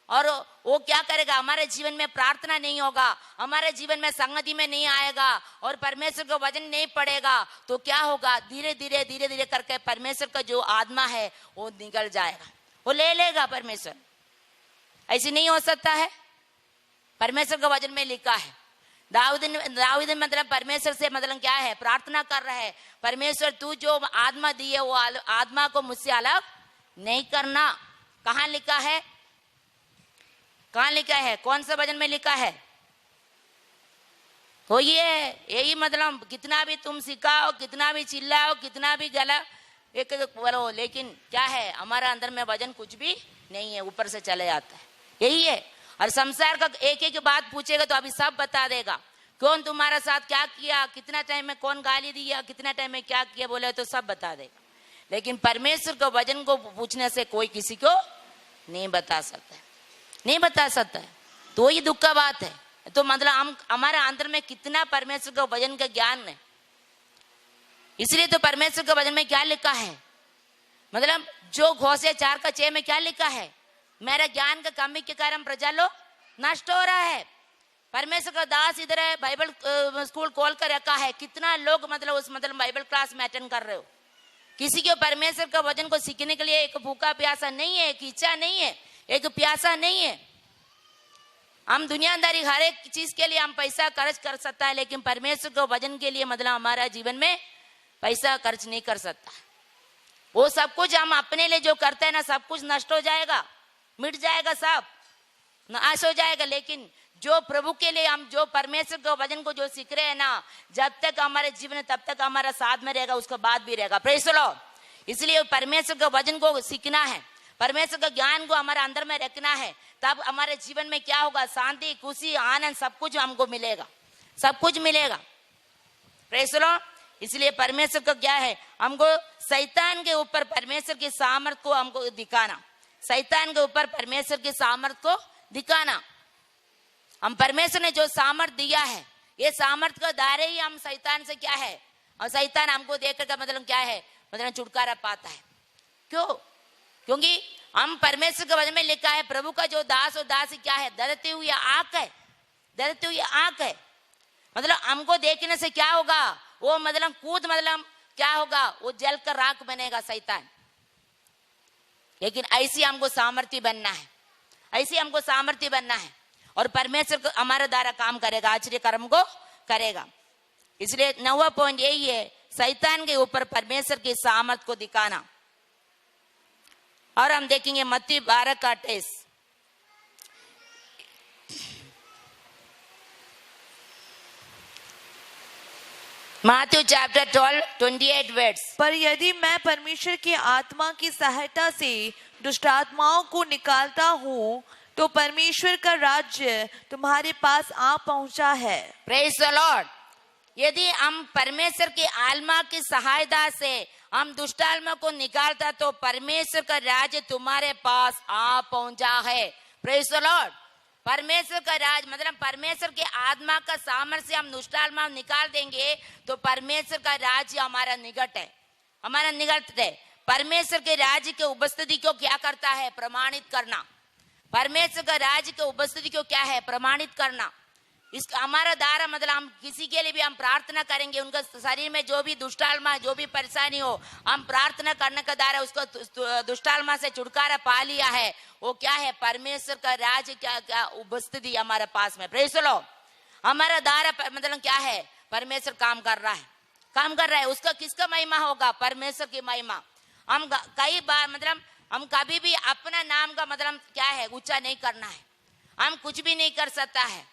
और वो क्या करेगा, हमारे जीवन में प्रार्थना नहीं होगा, हमारे जीवन में संगति में नहीं आएगा और परमेश्वर का वचन नहीं पड़ेगा, तो क्या होगा, धीरे धीरे करके परमेश्वर का जो आत्मा है वो निकल जाएगा, वो ले लेगा परमेश्वर। ऐसे नहीं हो सकता है। परमेश्वर का वचन में लिखा है, दाऊद मतलब परमेश्वर से मतलब क्या है, प्रार्थना कर रहा है, परमेश्वर तू जो आत्मा दी है वो आत्मा को मुझसे अलग नहीं करना। कहाँ लिखा है, कहाँ लिखा है, कौन सा वचन में लिखा है, तो ये यही मतलब कितना भी तुम सिखाओ, कितना भी चिल्लाओ, कितना भी गला एक बोलो, लेकिन क्या है, हमारा अंदर में वजन कुछ भी नहीं है, ऊपर से चले जाता है। यही है। और संसार का एक एक बात पूछेगा तो अभी सब बता देगा, कौन तुम्हारा साथ क्या किया, कितना टाइम में कौन गाली दिया, कितना टाइम में क्या किया बोले तो सब बता देगा। लेकिन परमेश्वर का वचन को पूछने से कोई किसी को नहीं बता सकता है, नहीं बता सकता है। तो ये दुख का बात है। तो मतलब हम हमारे अंदर में कितना परमेश्वर का वचन का ज्ञान है। इसलिए तो परमेश्वर के वचन में क्या लिखा है, मतलब जो घोषे 4:6 में क्या लिखा है, मेरा ज्ञान का कमी के कारण प्रजा लोग नष्ट हो रहा है। परमेश्वर का दास इधर है, बाइबल स्कूल खोल कर रखा है, कितना लोग मतलब उस मतलब बाइबल क्लास में अटेंड कर रहे हो। किसी को परमेश्वर का वचन को सीखने के लिए एक भूखा प्यासा नहीं है, एक इच्छा नहीं है, एक प्यासा नहीं है। हम दुनियादारी हर एक चीज के लिए हम पैसा खर्च कर सकता है, लेकिन परमेश्वर के वचन के लिए मतलब हमारा जीवन में पैसा खर्च नहीं कर सकता। वो सब कुछ हम अपने लिए जो करते हैं ना, सब कुछ नष्ट हो जाएगा, मिट जाएगा, सब नाश हो जाएगा। लेकिन जो प्रभु के लिए हम जो परमेश्वर के वचन को जो सीख रहे हैं ना, जब तक हमारे जीवन है तब तक हमारा साथ में रहेगा, उसके बाद भी रहेगा। Praise the Lord. इसलिए परमेश्वर के वचन को सीखना है, परमेश्वर का ज्ञान को हमारे अंदर में रखना है, तब हमारे जीवन में क्या होगा, शांति, खुशी, आनंद सब कुछ हमको मिलेगा, सब कुछ मिलेगा। Praise the Lord. इसलिए परमेश्वर का क्या है, हमको शैतान के ऊपर परमेश्वर की सामर्थ को हमको दिखाना, शैतान के ऊपर परमेश्वर की सामर्थ को दिखाना। हम परमेश्वर ने जो सामर्थ दिया है, ये सामर्थ का दायरे ही हम शैतान से क्या है, और शैतान हमको देख कर मतलब क्या है, मतलब छुटकारा पाता है। क्यों? क्योंकि हम परमेश्वर के वचन में लिखा है, प्रभु का जो दास और दासी क्या है, डरती हुई आंख है, डरती हुई आंख है। मतलब हमको देखने से क्या होगा, वो मतलब कूद मतलब क्या होगा, वो जल कर राख बनेगा शैतान। लेकिन ऐसी हमको सामर्थ्य बनना है, ऐसी हमको सामर्थ्य बनना है, और परमेश्वर हमारे द्वारा काम करेगा, आश्चर्य कर्म को करेगा। इसलिए 9वां पॉइंट यही है, शैतान के ऊपर परमेश्वर की सामर्थ को दिखाना। और हम देखेंगे मत्ती 12:28। Matthew chapter 12:28 words. पर यदि मैं परमेश्वर की आत्मा की सहायता से दुष्ट आत्माओं को निकालता हूँ, तो परमेश्वर का राज्य तुम्हारे पास आ पहुंचा है। Praise the Lord. यदि हम परमेश्वर की आत्मा की सहायता से हम दुष्ट आत्मा को निकालता, तो परमेश्वर का राज्य तुम्हारे पास आ पहुंचा है। Praise the Lord. परमेश्वर का राज मतलब परमेश्वर के आत्मा का सामर्थ्य से हम दुष्ट आत्मा निकाल देंगे, तो परमेश्वर का राज्य हमारा निकट है, हमारा निकट है। परमेश्वर के राज्य के उपस्थिति को क्या करता है, प्रमाणित करना। परमेश्वर का राज्य के उपस्थिति को क्या है, प्रमाणित करना। इस हमारा द्वारा मतलब हम किसी के लिए भी हम प्रार्थना करेंगे, उनका शरीर में जो भी दुष्टात्मा जो भी परेशानी हो, हम प्रार्थना करने का द्वारा उसको दुष्टात्मा से छुटकारा पा लिया है। वो क्या है? परमेश्वर का राज क्या क्या उपस्थिति हमारे पास में। Praise the Lord. हमारा द्वारा मतलब क्या है? परमेश्वर काम कर रहा है, काम कर रहा है। उसका किसका महिमा होगा? परमेश्वर की महिमा। हम कई बार मतलब हम कभी भी अपना नाम का मतलब क्या है ऊंचा नहीं करना है। हम कुछ भी नहीं कर सकता है,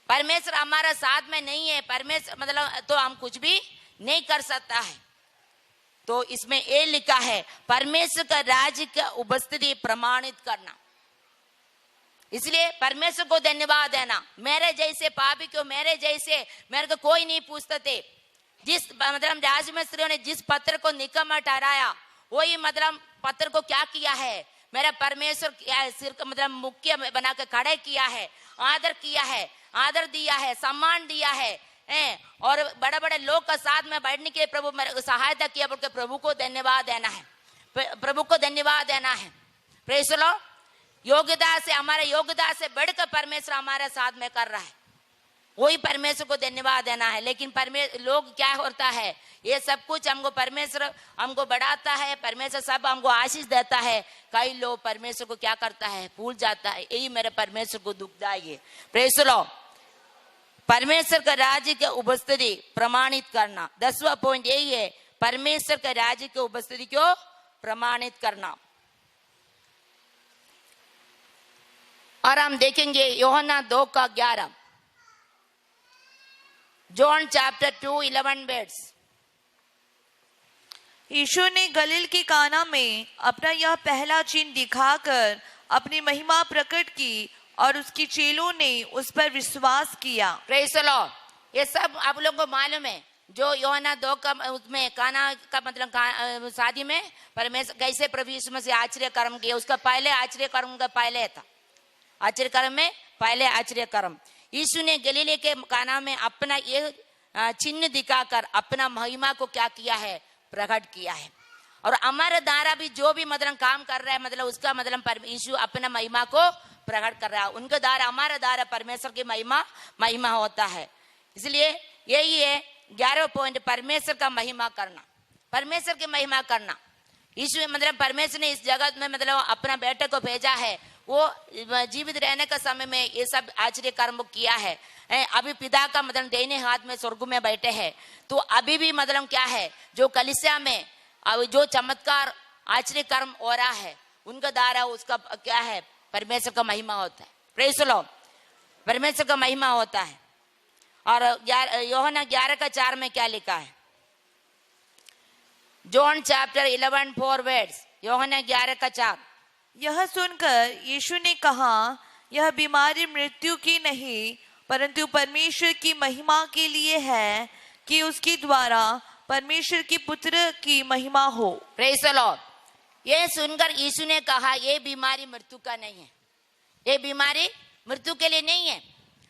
परमेश्वर हमारा साथ में नहीं है, परमेश्वर मतलब तो हम कुछ भी नहीं कर सकता है। तो इसमें ये लिखा है परमेश्वर का राज्य का उपस्थिति प्रमाणित करना। इसलिए परमेश्वर को धन्यवाद देना। मेरे जैसे पापी को मेरे जैसे मेरे को कोई नहीं पूछते थे। जिस मतलब राजमिस्त्रियों ने जिस पत्थर को निकम्मा ठहराया, वही मतलब पत्थर को क्या किया है? मेरा परमेश्वर क्या है? सिर का मतलब मुख्य बना के खड़े किया है, आदर किया है, आदर दिया है, सम्मान दिया है, और बड़े बड़े लोग का साथ में बैठने के लिए प्रभु मेरे को सहायता किया। बोल के प्रभु को धन्यवाद देना है, प्रभु को धन्यवाद देना है। Praise the Lord. योग्यता से हमारे योग्यता से बढ़कर परमेश्वर हमारे साथ में कर रहा है, वही परमेश्वर को धन्यवाद देना है। लेकिन परमेश्वर लोग क्या होता है, ये सब कुछ हमको परमेश्वर हमको बढ़ाता है, परमेश्वर सब हमको आशीष देता है। कई लोग परमेश्वर को क्या करता है? भूल जाता है। यही मेरे परमेश्वर को दुखदाई है। Praise the Lord. परमेश्वर का राज्य की उपस्थिति प्रमाणित करना। 10वां पॉइंट यही है, परमेश्वर का राज्य की उपस्थिति को प्रमाणित करना। और हम देखेंगे यूहन्ना 2:11, जॉन चैप्टर 2:11 वर्ड्स। यीशु ने गलील की काना में अपना यह पहला चिन्ह दिखाकर अपनी महिमा प्रकट की और उसके चेलों ने उस पर विश्वास किया। Praise the Lord. ये सब आप लोगों को मालूम है। जो यूहन्ना 2 का उसमें काना का मतलब शादी में परमेश्वर कैसे प्रभु यीशु मसीह आश्चर्य कर्म किया, उसका पहले आश्चर्य कर्म का पहले था। आश्चर्य कर्म में पहले आश्चर्य कर्म यीशु ने गलीले के काना में अपना ये चिन्ह दिखाकर अपना महिमा को क्या किया है? प्रकट किया है। और हमारे द्वारा भी जो भी मतलब काम कर रहा है, मतलब उसका मतलब यीशु अपना महिमा को प्रकट कर रहा है। उनके द्वारा हमारे द्वारा परमेश्वर की महिमा होता है। इसलिए यही है 11वां पॉइंट, परमेश्वर का महिमा करना। परमेश्वर की महिमा करना। यीशु मतलब परमेश्वर ने इस जगत में मतलब अपना बेटे को भेजा है। वो जीवित रहने का समय में ये सब आश्चर्य कर्म किया है। अभी पिता का मतलब दाहिने हाथ में स्वर्ग में बैठे हैं। तो अभी भी मतलब क्या है, जो कलीसिया में जो चमत्कार आश्चर्य कर्म हो रहा है, उनका द्वारा उसका क्या है? परमेश्वर का महिमा होता है। Praise the Lord. परमेश्वर का महिमा होता है। और यूहन्ना 11:4 में क्या लिखा है? John chapter 11:4 words. यूहन्ना 11:4। यह सुनकर यीशु ने कहा, यह बीमारी मृत्यु की नहीं परंतु परमेश्वर की महिमा के लिए है, कि उसके द्वारा परमेश्वर की पुत्र की महिमा हो। Praise the Lord. ये सुनकर यीशु ने कहा, ये बीमारी मृत्यु का नहीं है, ये बीमारी मृत्यु के लिए नहीं है।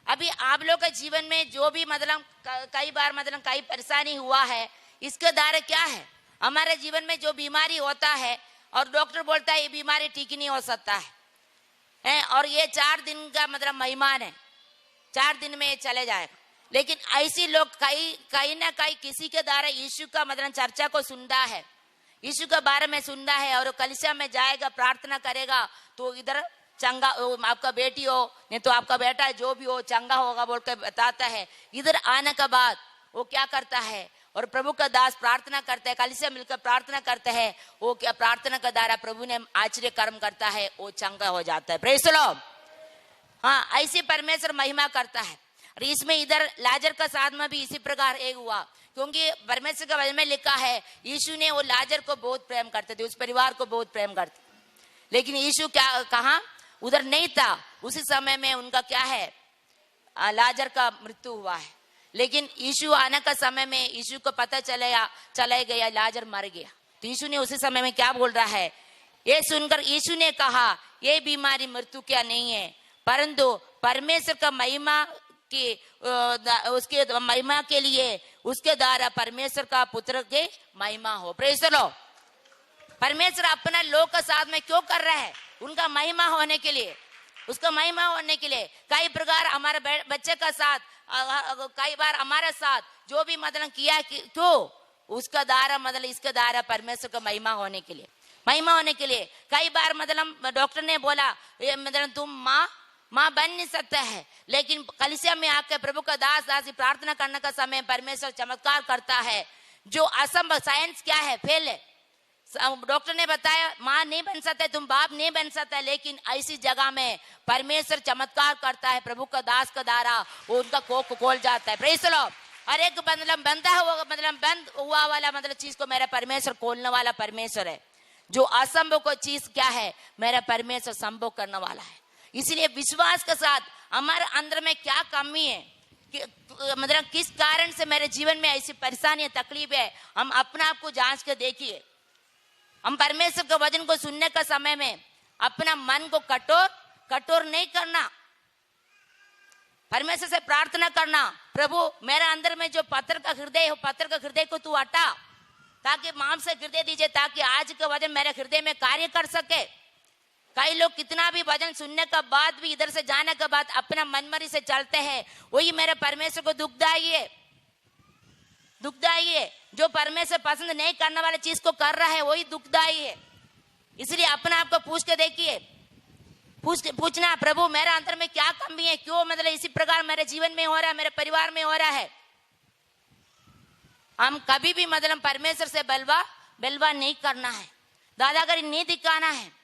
अभी आप लोग के जीवन में जो भी मतलब कई बार मतलब कई परेशानी हुआ है, इसके द्वारा क्या है? हमारे जीवन में जो बीमारी होता है और डॉक्टर बोलता है ये बीमारी ठीक नहीं हो सकता है, और ये 4 दिन का मतलब मेहमान है, 4 दिन में ये चले जाएगा। लेकिन ऐसी लोग कहीं ना कहीं किसी के द्वारा यीशु का मतलब चर्चा को सुनता है, यीशु के बारे में सुनता है, और कलीसिया में जाएगा, प्रार्थना करेगा, तो इधर चंगा आपका बेटी हो नहीं तो आपका बेटा जो भी हो चंगा होगा बोल के बताता है। इधर आने के बाद वो क्या करता है, और प्रभु का दास प्रार्थना करते हैं, कलीसिया मिलकर प्रार्थना करते हैं, वो क्या प्रार्थना का द्वारा प्रभु ने आश्चर्य कर्म करता है, वो चंगा हो जाता है। Praise the Lord. हाँ, ऐसे परमेश्वर महिमा करता है। और इसमें इधर लाजर का साथ में भी इसी प्रकार एक हुआ, क्योंकि परमेश्वर का वचन में लिखा है यीशु ने वो लाजर को बहुत प्रेम करते थे, उस परिवार को बहुत प्रेम करते। लेकिन यीशु क्या कहा, उधर नहीं था। उसी समय में उनका क्या है, लाजर का मृत्यु हुआ है। लेकिन यीशु आने का समय में यीशु को पता चला गया लाजर मर गया। तो यीशु ने उसी समय में क्या बोल रहा है, ये सुनकर यीशु ने कहा, ये बीमारी मृत्यु क्या नहीं है, परंतु परमेश्वर का महिमा की उसके महिमा के लिए उसके द्वारा परमेश्वर का पुत्र के महिमा हो। Praise the Lord. परमेश्वर अपना लोग के साथ में क्यों कर रहा है? उनका महिमा होने के लिए। उसका महिमा होने के लिए। कई प्रकार हमारे बच्चे का साथ, कई बार हमारे साथ जो भी मतलब किया क्यों, उसका द्वारा मतलब इसका द्वारा परमेश्वर का महिमा होने के लिए, महिमा होने के लिए। कई बार मतलब डॉक्टर ने बोला मतलब तुम माँ बन नहीं सकता है, लेकिन कलीसिया में आकर प्रभु का दास दासी प्रार्थना करने का समय परमेश्वर चमत्कार करता है। जो असंभव, साइंस क्या है, फेल है। डॉक्टर ने बताया माँ नहीं बन सकते, तुम बाप नहीं बन सकते, लेकिन ऐसी जगह में परमेश्वर चमत्कार करता है। प्रभु का दास का द्वारा वो उनका कोख खोल जाता है। Praise the Lord. हर एक मतलब बंदा हुआ, मतलब बंद हुआ वाला मतलब चीज को मेरा परमेश्वर खोलने वाला परमेश्वर है। जो असंभव को चीज क्या है, मेरा परमेश्वर संभव करने वाला है। इसलिए विश्वास के साथ हमारे अंदर में क्या कमी है, मतलब किस कारण से मेरे जीवन में ऐसी परेशानी तकलीफ है, हम अपने आप को जांच के देखिए। हम परमेश्वर के वचन को सुनने का समय में अपना मन को कठोर नहीं करना, परमेश्वर से प्रार्थना करना, प्रभु मेरे अंदर में जो पत्थर का हृदय है, पत्थर का हृदय को तू हटा, ताकि मांस से हृदय दीजिए, ताकि आज का वचन मेरे हृदय में कार्य कर सके। कई लोग कितना भी वचन सुनने के बाद भी, इधर से जाने के बाद अपना मनमर्जी से चलते हैं, वही मेरे परमेश्वर को दुखदाई है। जो परमेश्वर पसंद नहीं करने वाली चीज को कर रहा है, वही दुखदाई है। इसलिए अपने आप को पूछ के देखिए, पूछना प्रभु मेरे अंदर में क्या कमी है, क्यों मतलब इसी प्रकार मेरे जीवन में हो रहा है, मेरे परिवार में हो रहा है। हम कभी भी मतलब परमेश्वर से बलवा नहीं करना है, दादागिरी नहीं दिखाना है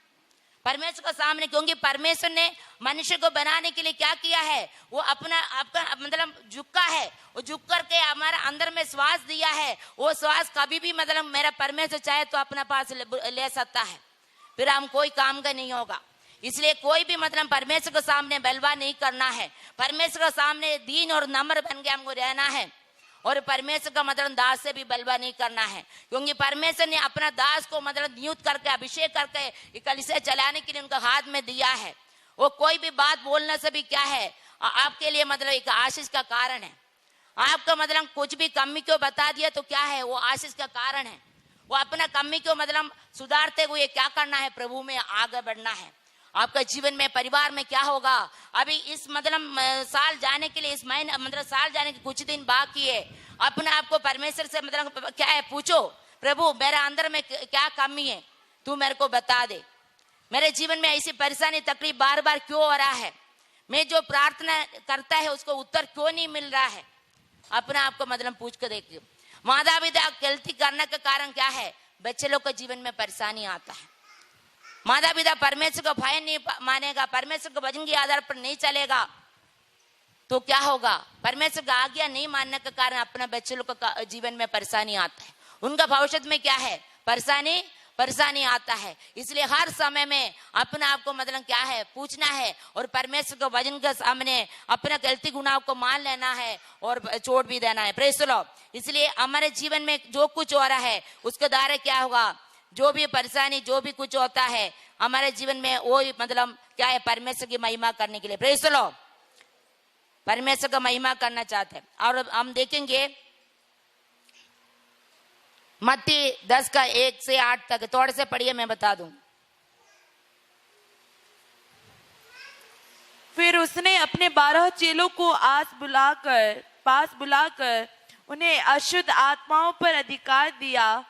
परमेश्वर के सामने, क्योंकि परमेश्वर ने मनुष्य को बनाने के लिए क्या किया है, वो आपका मतलब झुका है, वो झुक करके हमारे अंदर में श्वास दिया है। वो श्वास कभी भी मतलब मेरा परमेश्वर चाहे तो अपने पास ले सकता है, फिर हम कोई काम का नहीं होगा। इसलिए कोई भी मतलब परमेश्वर के सामने बलवा नहीं करना है, परमेश्वर के सामने दीन और नम्र बन के हमको रहना है। और परमेश्वर का मतलब दास से भी बलवा नहीं करना है, क्योंकि परमेश्वर ने अपना दास को मतलब नियुक्त करके अभिषेक करके कलीसिया चलाने के लिए उनका हाथ में दिया है। वो कोई भी बात बोलने से भी क्या है, आपके लिए मतलब एक आशीष का कारण है। आपका मतलब कुछ भी कमी क्यों बता दिया तो क्या है, वो आशीष का कारण है। वो अपना कमी को मतलब सुधारते हुए क्या करना है, प्रभु में आगे बढ़ना है। आपका जीवन में परिवार में क्या होगा, अभी इस मतलब साल जाने के लिए, इस महीने मतलब साल जाने के कुछ दिन बाकी है। अपने आप को परमेश्वर से मतलब क्या है पूछो, प्रभु मेरे अंदर में क्या कमी है, तू मेरे को बता दे। मेरे जीवन में ऐसी परेशानी तकलीफ बार बार क्यों हो रहा है, मैं जो प्रार्थना करता है उसको उत्तर क्यों नहीं मिल रहा है। अपने आप को मतलब पूछ कर देखिए। माता पिता गलती करने का कारण क्या है, बच्चे लोग के जीवन में परेशानी आता है। माता पिता परमेश्वर का भय नहीं मानेगा, परमेश्वर के वचन के आधार पर नहीं चलेगा तो क्या होगा, परमेश्वर का आज्ञा नहीं मानने के कारण अपने बच्चे लोग का जीवन में परेशानी आता है। उनका भविष्य में क्या है, परेशानी आता है। इसलिए हर समय में अपने आप को मतलब क्या है पूछना है, और परमेश्वर के वचन के सामने अपने गलती गुनाह को मान लेना है और छोड़ भी देना है। Praise the Lord. इसलिए हमारे जीवन में जो कुछ हो रहा है उसके द्वारा क्या होगा, जो भी परेशानी जो भी कुछ होता है हमारे जीवन में, वो मतलब क्या है, परमेश्वर की महिमा करने के लिए। Praise the Lord. परमेश्वर का महिमा करना चाहते हैं। और हम देखेंगे मत्ती 10 का 1 से 8 तक, थोड़े से पढ़िए, मैं बता दूं। फिर उसने अपने 12 चेलों को पास बुलाकर उन्हें अशुद्ध आत्माओं पर अधिकार दिया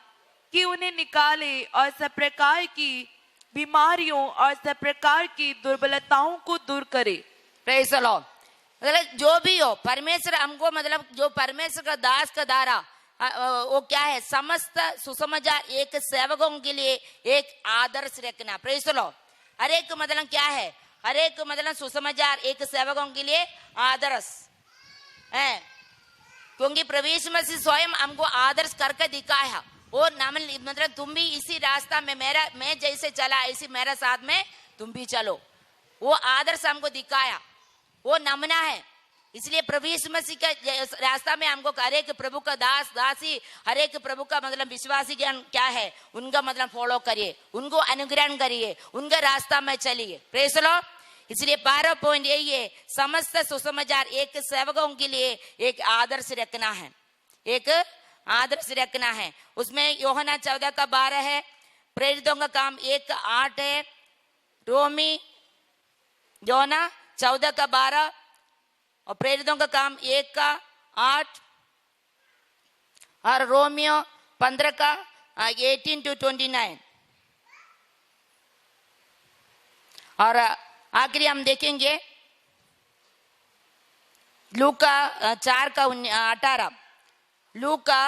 कि उन्हें निकाले और सब प्रकार की बीमारियों और सब प्रकार की दुर्बलताओं को दूर करे। Praise the Lord. मतलब जो भी हो, परमेश्वर हमको मतलब जो परमेश्वर का दास का द्वारा वो क्या है, समस्त सुसमाचार एक सेवकों के लिए एक आदर्श रखना। Praise the Lord. हर एक मतलब क्या है, हर एक मतलब सुसमाचार एक सेवकों के लिए आदर्श है, क्योंकि प्रभु यीशु मसीह स्वयं हमको आदर्श करके दिखाया। और मतलब तुम भी इसी रास्ता में मैं जैसे चला ऐसी मेरे साथ में तुम भी चलो, वो आदर्श हमको दिखाया, वो नमूना है। इसलिए प्रभु यीशु मसीह का रास्ता में हमको हर एक प्रभु का दास दासी, हर एक प्रभु का मतलब विश्वासी ज्ञान क्या है, उनका मतलब फॉलो करिए, उनको अनुग्रहण करिए, उनका रास्ता में चलिए। Praise the Lord. इसलिए 12 पॉइंट यही है, समस्त सुसमाचार एक सेवकों के लिए एक आदर्श रखना है, एक आदर्श रखना है। उसमें यूहन्ना 14 का 12 है, प्रेरितों का काम 1 8 है, रोमी योना 14 का 12 और प्रेरितों का काम 1 का 8 और रोमियो 15 का 18 to 29। और आखिरी हम देखेंगे लूका 4 का 18, लूका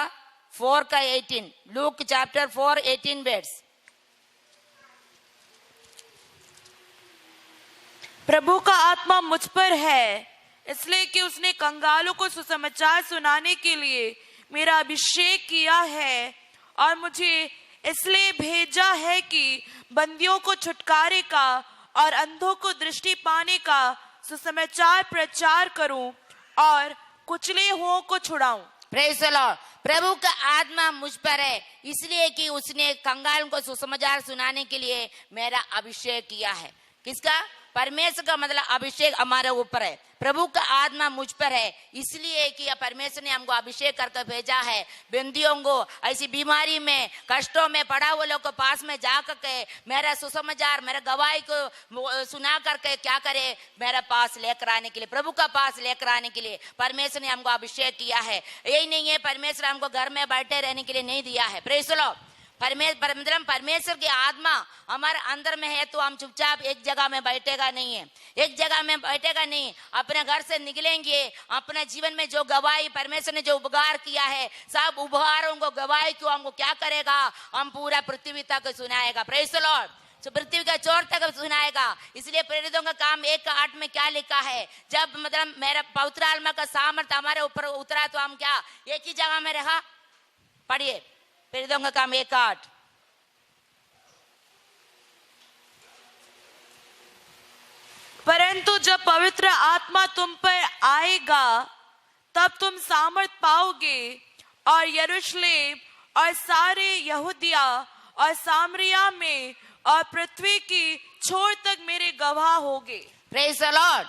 4 का 18, लूक चैप्टर 4 18 वर्स। प्रभु का आत्मा मुझ पर है, इसलिए कि उसने कंगालों को सुसमाचार सुनाने के लिए मेरा अभिषेक किया है, और मुझे इसलिए भेजा है कि बंदियों को छुटकारे का और अंधों को दृष्टि पाने का सुसमाचार प्रचार करूं और कुचले हुओं को छुड़ाऊं। Praise the Lord. प्रभु का आत्मा मुझ पर है, इसलिए कि उसने कंगालों को सुसमाचार सुनाने के लिए मेरा अभिषेक किया है। किसका? परमेश्वर का मतलब अभिषेक हमारे ऊपर है। प्रभु का आत्मा मुझ पर है, इसलिए कि परमेश्वर ने हमको अभिषेक करके भेजा है। बंदियों को ऐसी बीमारी में, कष्टों में पड़ा हुए लोग को पास में जा करके मेरा सुसमाचार, मेरा गवाही को सुना करके क्या करे, मेरे पास लेकर आने के लिए, प्रभु का पास लेकर आने के लिए परमेश्वर ने हमको अभिषेक किया है। यही नहीं है, परमेश्वर हमको घर में बैठे रहने के लिए नहीं दिया है। Praise the Lord. परमेश्वर की आत्मा हमारे अंदर में है तो हम चुपचाप एक जगह में बैठेगा नहीं है, एक जगह में बैठेगा नहीं। अपने घर से निकलेंगे, अपने जीवन में जो गवाही परमेश्वर ने जो उपकार किया है, सब उपहारों को, गवाही को हमको क्या करेगा, हम पूरा पृथ्वी तक सुनाएगा। Praise the Lord. तो पृथ्वी का चोर तक सुनाएगा। इसलिए प्रेरितों का काम 1 का 8 में क्या लिखा है, जब मतलब मेरा पवित्र आत्मा का सामर्थ्य हमारे ऊपर उतरा तो हम क्या एक ही जगह में रहा। पढ़िए प्रेरितों का काम 1 का 8। परंतु जब पवित्र आत्मा तुम पर आएगा तब तुम सामर्थ पाओगे, और यरूशलेम और सारे यहूदिया और सामरिया में और पृथ्वी की छोर तक मेरे गवाह होगे। Praise the Lord.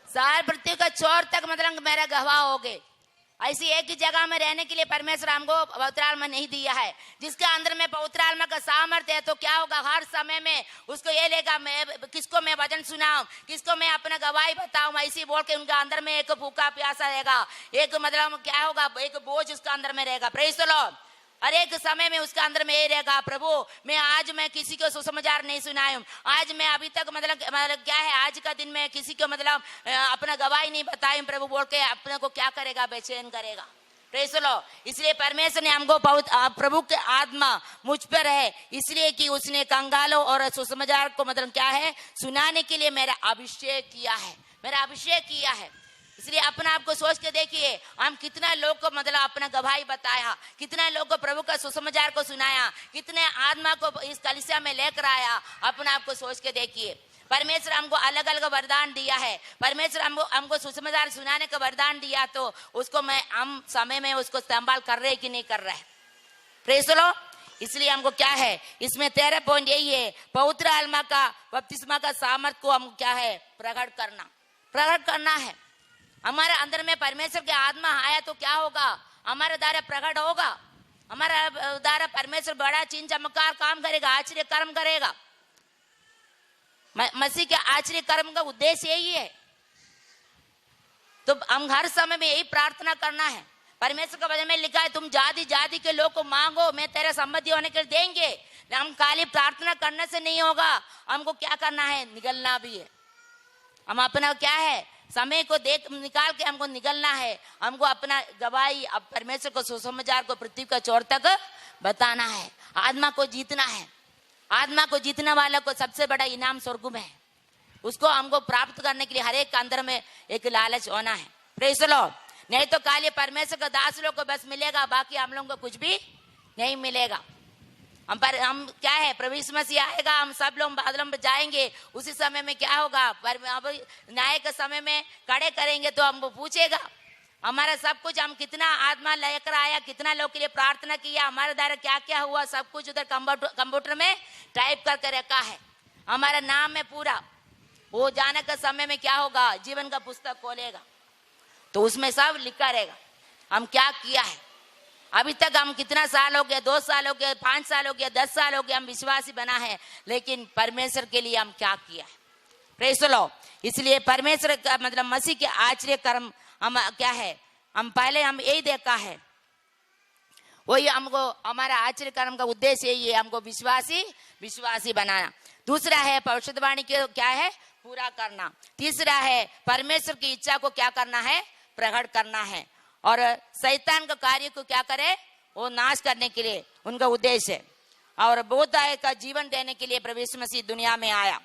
सारे पृथ्वी का छोर तक मतलब मेरा गवाह होगे। ऐसी एक ही जगह में रहने के लिए परमेश्वर हमको पवित्र आत्मा नहीं दिया है। जिसके अंदर में पवित्र आत्मा का सामर्थ्य है तो क्या होगा, हर समय में उसको ये लेगा, मैं किसको मैं वचन सुनाऊं, किसको मैं अपना गवाही बताऊं, ऐसी बोल के उनका अंदर में एक भूखा प्यासा रहेगा, एक मतलब क्या होगा, एक बोझ उसका अंदर में रहेगा। Praise the Lord. हर एक समय में उसका अंदर में ये रहेगा, प्रभु मैं किसी को सुसमाचार नहीं सुनाया, आज मैं अभी तक मतलब क्या है, आज का दिन में किसी को मतलब अपना गवाही नहीं बताई, प्रभु बोल के अपने को क्या करेगा, बेचैन करेगा। Praise the Lord. इसलिए परमेश्वर ने हमको प्रभु के आत्मा मुझ पर है, इसलिए कि उसने कंगालों और सुसमाचार को मतलब क्या है, सुनाने के लिए मेरा अभिषेक किया है, मेरा अभिषेक किया है। इसलिए अपना आपको सोच के देखिए, हम कितना लोग को मतलब अपना गवाही बताया, कितना लोग को प्रभु का सुसमाचार को सुनाया, कितने आत्मा को इस कलीसिया में लेकर आया। अपना आपको सोच के देखिए। परमेश्वर हमको अलग अलग वरदान दिया है। परमेश्वर हमको सुसमाचार सुनाने का वरदान दिया, तो उसको हम समय में उसको संभाल कर रहे कि नहीं कर रहे। Praise the Lord. इसलिए हमको क्या है, इसमें 13 पॉइंट यही है, पवित्र आत्मा का बपतिस्मा का सामर्थ को हम क्या है, प्रकट करना है। हमारे अंदर में परमेश्वर की आत्मा आया तो क्या होगा, हमारे द्वारा प्रकट होगा, हमारे द्वारा परमेश्वर बड़ा चिन्ह चमत्कार काम करेगा, आश्चर्य कर्म करेगा। मसीह के आश्चर्य कर्म का उद्देश्य यही है। तो हम हर समय में यही प्रार्थना करना है। परमेश्वर का वचन में लिखा है, तुम जाति जाति के लोग को मांगो, मैं तेरे संबंधी होने के लिए देंगे। हम खाली प्रार्थना करने से नहीं होगा, हमको क्या करना है, निकलना भी है। हम अपना क्या है, समय को निकाल के हमको निकलना है। हमको अपना गवाही अब परमेश्वर को सुसमाचार को पृथ्वी का छोर तक बताना है। आत्मा को जीतना है। आत्मा को जीतने वाला को सबसे बड़ा इनाम स्वर्ग में है। उसको हमको प्राप्त करने के लिए हर एक के अंदर में एक लालच होना है। Praise the Lord. नहीं तो खाली परमेश्वर का दास लोग को बस मिलेगा, बाकी हम लोगों को कुछ भी नहीं मिलेगा। हम क्या है, प्रभु यीशु मसीह आएगा, हम सब लोग बादलों में जाएंगे। उसी समय में क्या होगा, अब न्याय के समय में खड़े करेंगे तो हमको पूछेगा हमारा सब कुछ, हम कितना आत्मा लेकर आया, कितना लोग के लिए प्रार्थना किया, हमारे द्वारा क्या क्या हुआ, सब कुछ उधर कंप्यूटर में टाइप करके रखा है। हमारा नाम है पूरा। वो जाने के समय में क्या होगा, जीवन का पुस्तक खोलेगा तो उसमें सब लिखा रहेगा हम क्या किया है। अभी तक हम कितना साल हो गया, 2 साल हो गया, 5 साल हो गया, 10 साल हो गया, हम विश्वासी बना है, लेकिन परमेश्वर के लिए हम क्या किया है। Praise the Lord. इसलिए परमेश्वर का मतलब मसीह के आश्चर्य कर्म हम क्या है, हम पहले हम यही देखा है, वही हमको हमारा आश्चर्य कर्म का उद्देश्य यही है, हमको विश्वासी बनाना। दूसरा है भविष्यवाणी के क्या है, पूरा करना। तीसरा है परमेश्वर की इच्छा को क्या करना है, प्रकट करना है। और शैतान का कार्य को क्या करे, वो नाश करने के लिए उनका उद्देश्य है। और बोधदायक का जीवन देने के लिए प्रभु यीशु मसीह दुनिया में आया।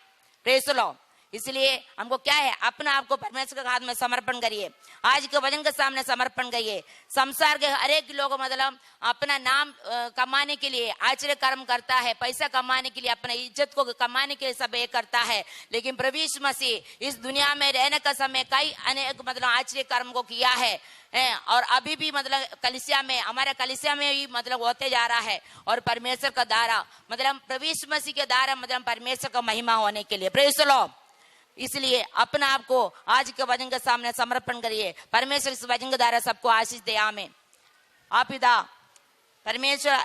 Praise the Lord. इसलिए हमको क्या है, अपना आपको परमेश्वर के हाथ में समर्पण करिए, आज के वचन के सामने समर्पण करिए। संसार के हर एक लोग मतलब अपना नाम कमाने के लिए आश्चर्य कर्म करता है, पैसा कमाने के लिए, अपने इज्जत को कमाने के लिए सब ये करता है। लेकिन प्रभु यीशु मसीह इस दुनिया में रहने का समय कई अनेक मतलब आश्चर्य कर्म को किया है, और अभी भी मतलब कलीसिया में, हमारे कलीसिया में भी मतलब होते जा रहा है। और परमेश्वर का द्वारा मतलब प्रभु यीशु मसीह के द्वारा मतलब परमेश्वर का महिमा होने के लिए। Praise the Lord. इसलिए अपना आपको आज के वचन के सामने समर्पण करिए। परमेश्वर इस वचन के द्वारा सबको आशीष दे। आमीन। आप पिता परमेश्वर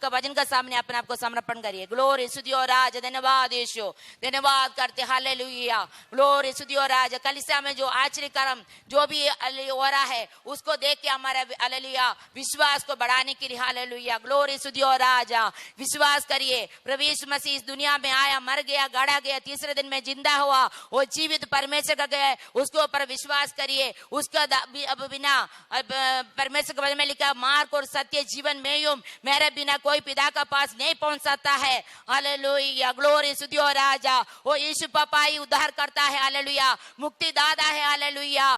का वचन का सामने अपने आप को समर्पण करिए। ग्लोरी स्तुति और राज, धन्यवाद यीशु, धन्यवाद करते, हालेलुया। ग्लोरी स्तुति और राज। कलीसिया में जो आश्चर्य कर्म जो भी हो रहा है उसको देख के हमारा हालेलुया विश्वास को बढ़ाने के लिए, हालेलुया। ग्लोरी स्तुति और राज। विश्वास करिए प्रभु यीशु मसीह इस दुनिया में आया, मर गया, गाड़ा गया, तीसरे दिन में जिंदा हुआ, वो जीवित परमेश्वर का गया, उसके ऊपर विश्वास करिए। उसका अब बिना परमेश्वर के वचन में लिखा, मार्ग और सत्य जीवन में हूं, मेरे बिना कोई पिता का पास नहीं पहुंच सकता है। हालेलुया। ग्लोरी स्तुति और राजा। वो यीशु पापा ही उद्धार करता है, हालेलुया। मुक्ति दाता है, हालेलुया।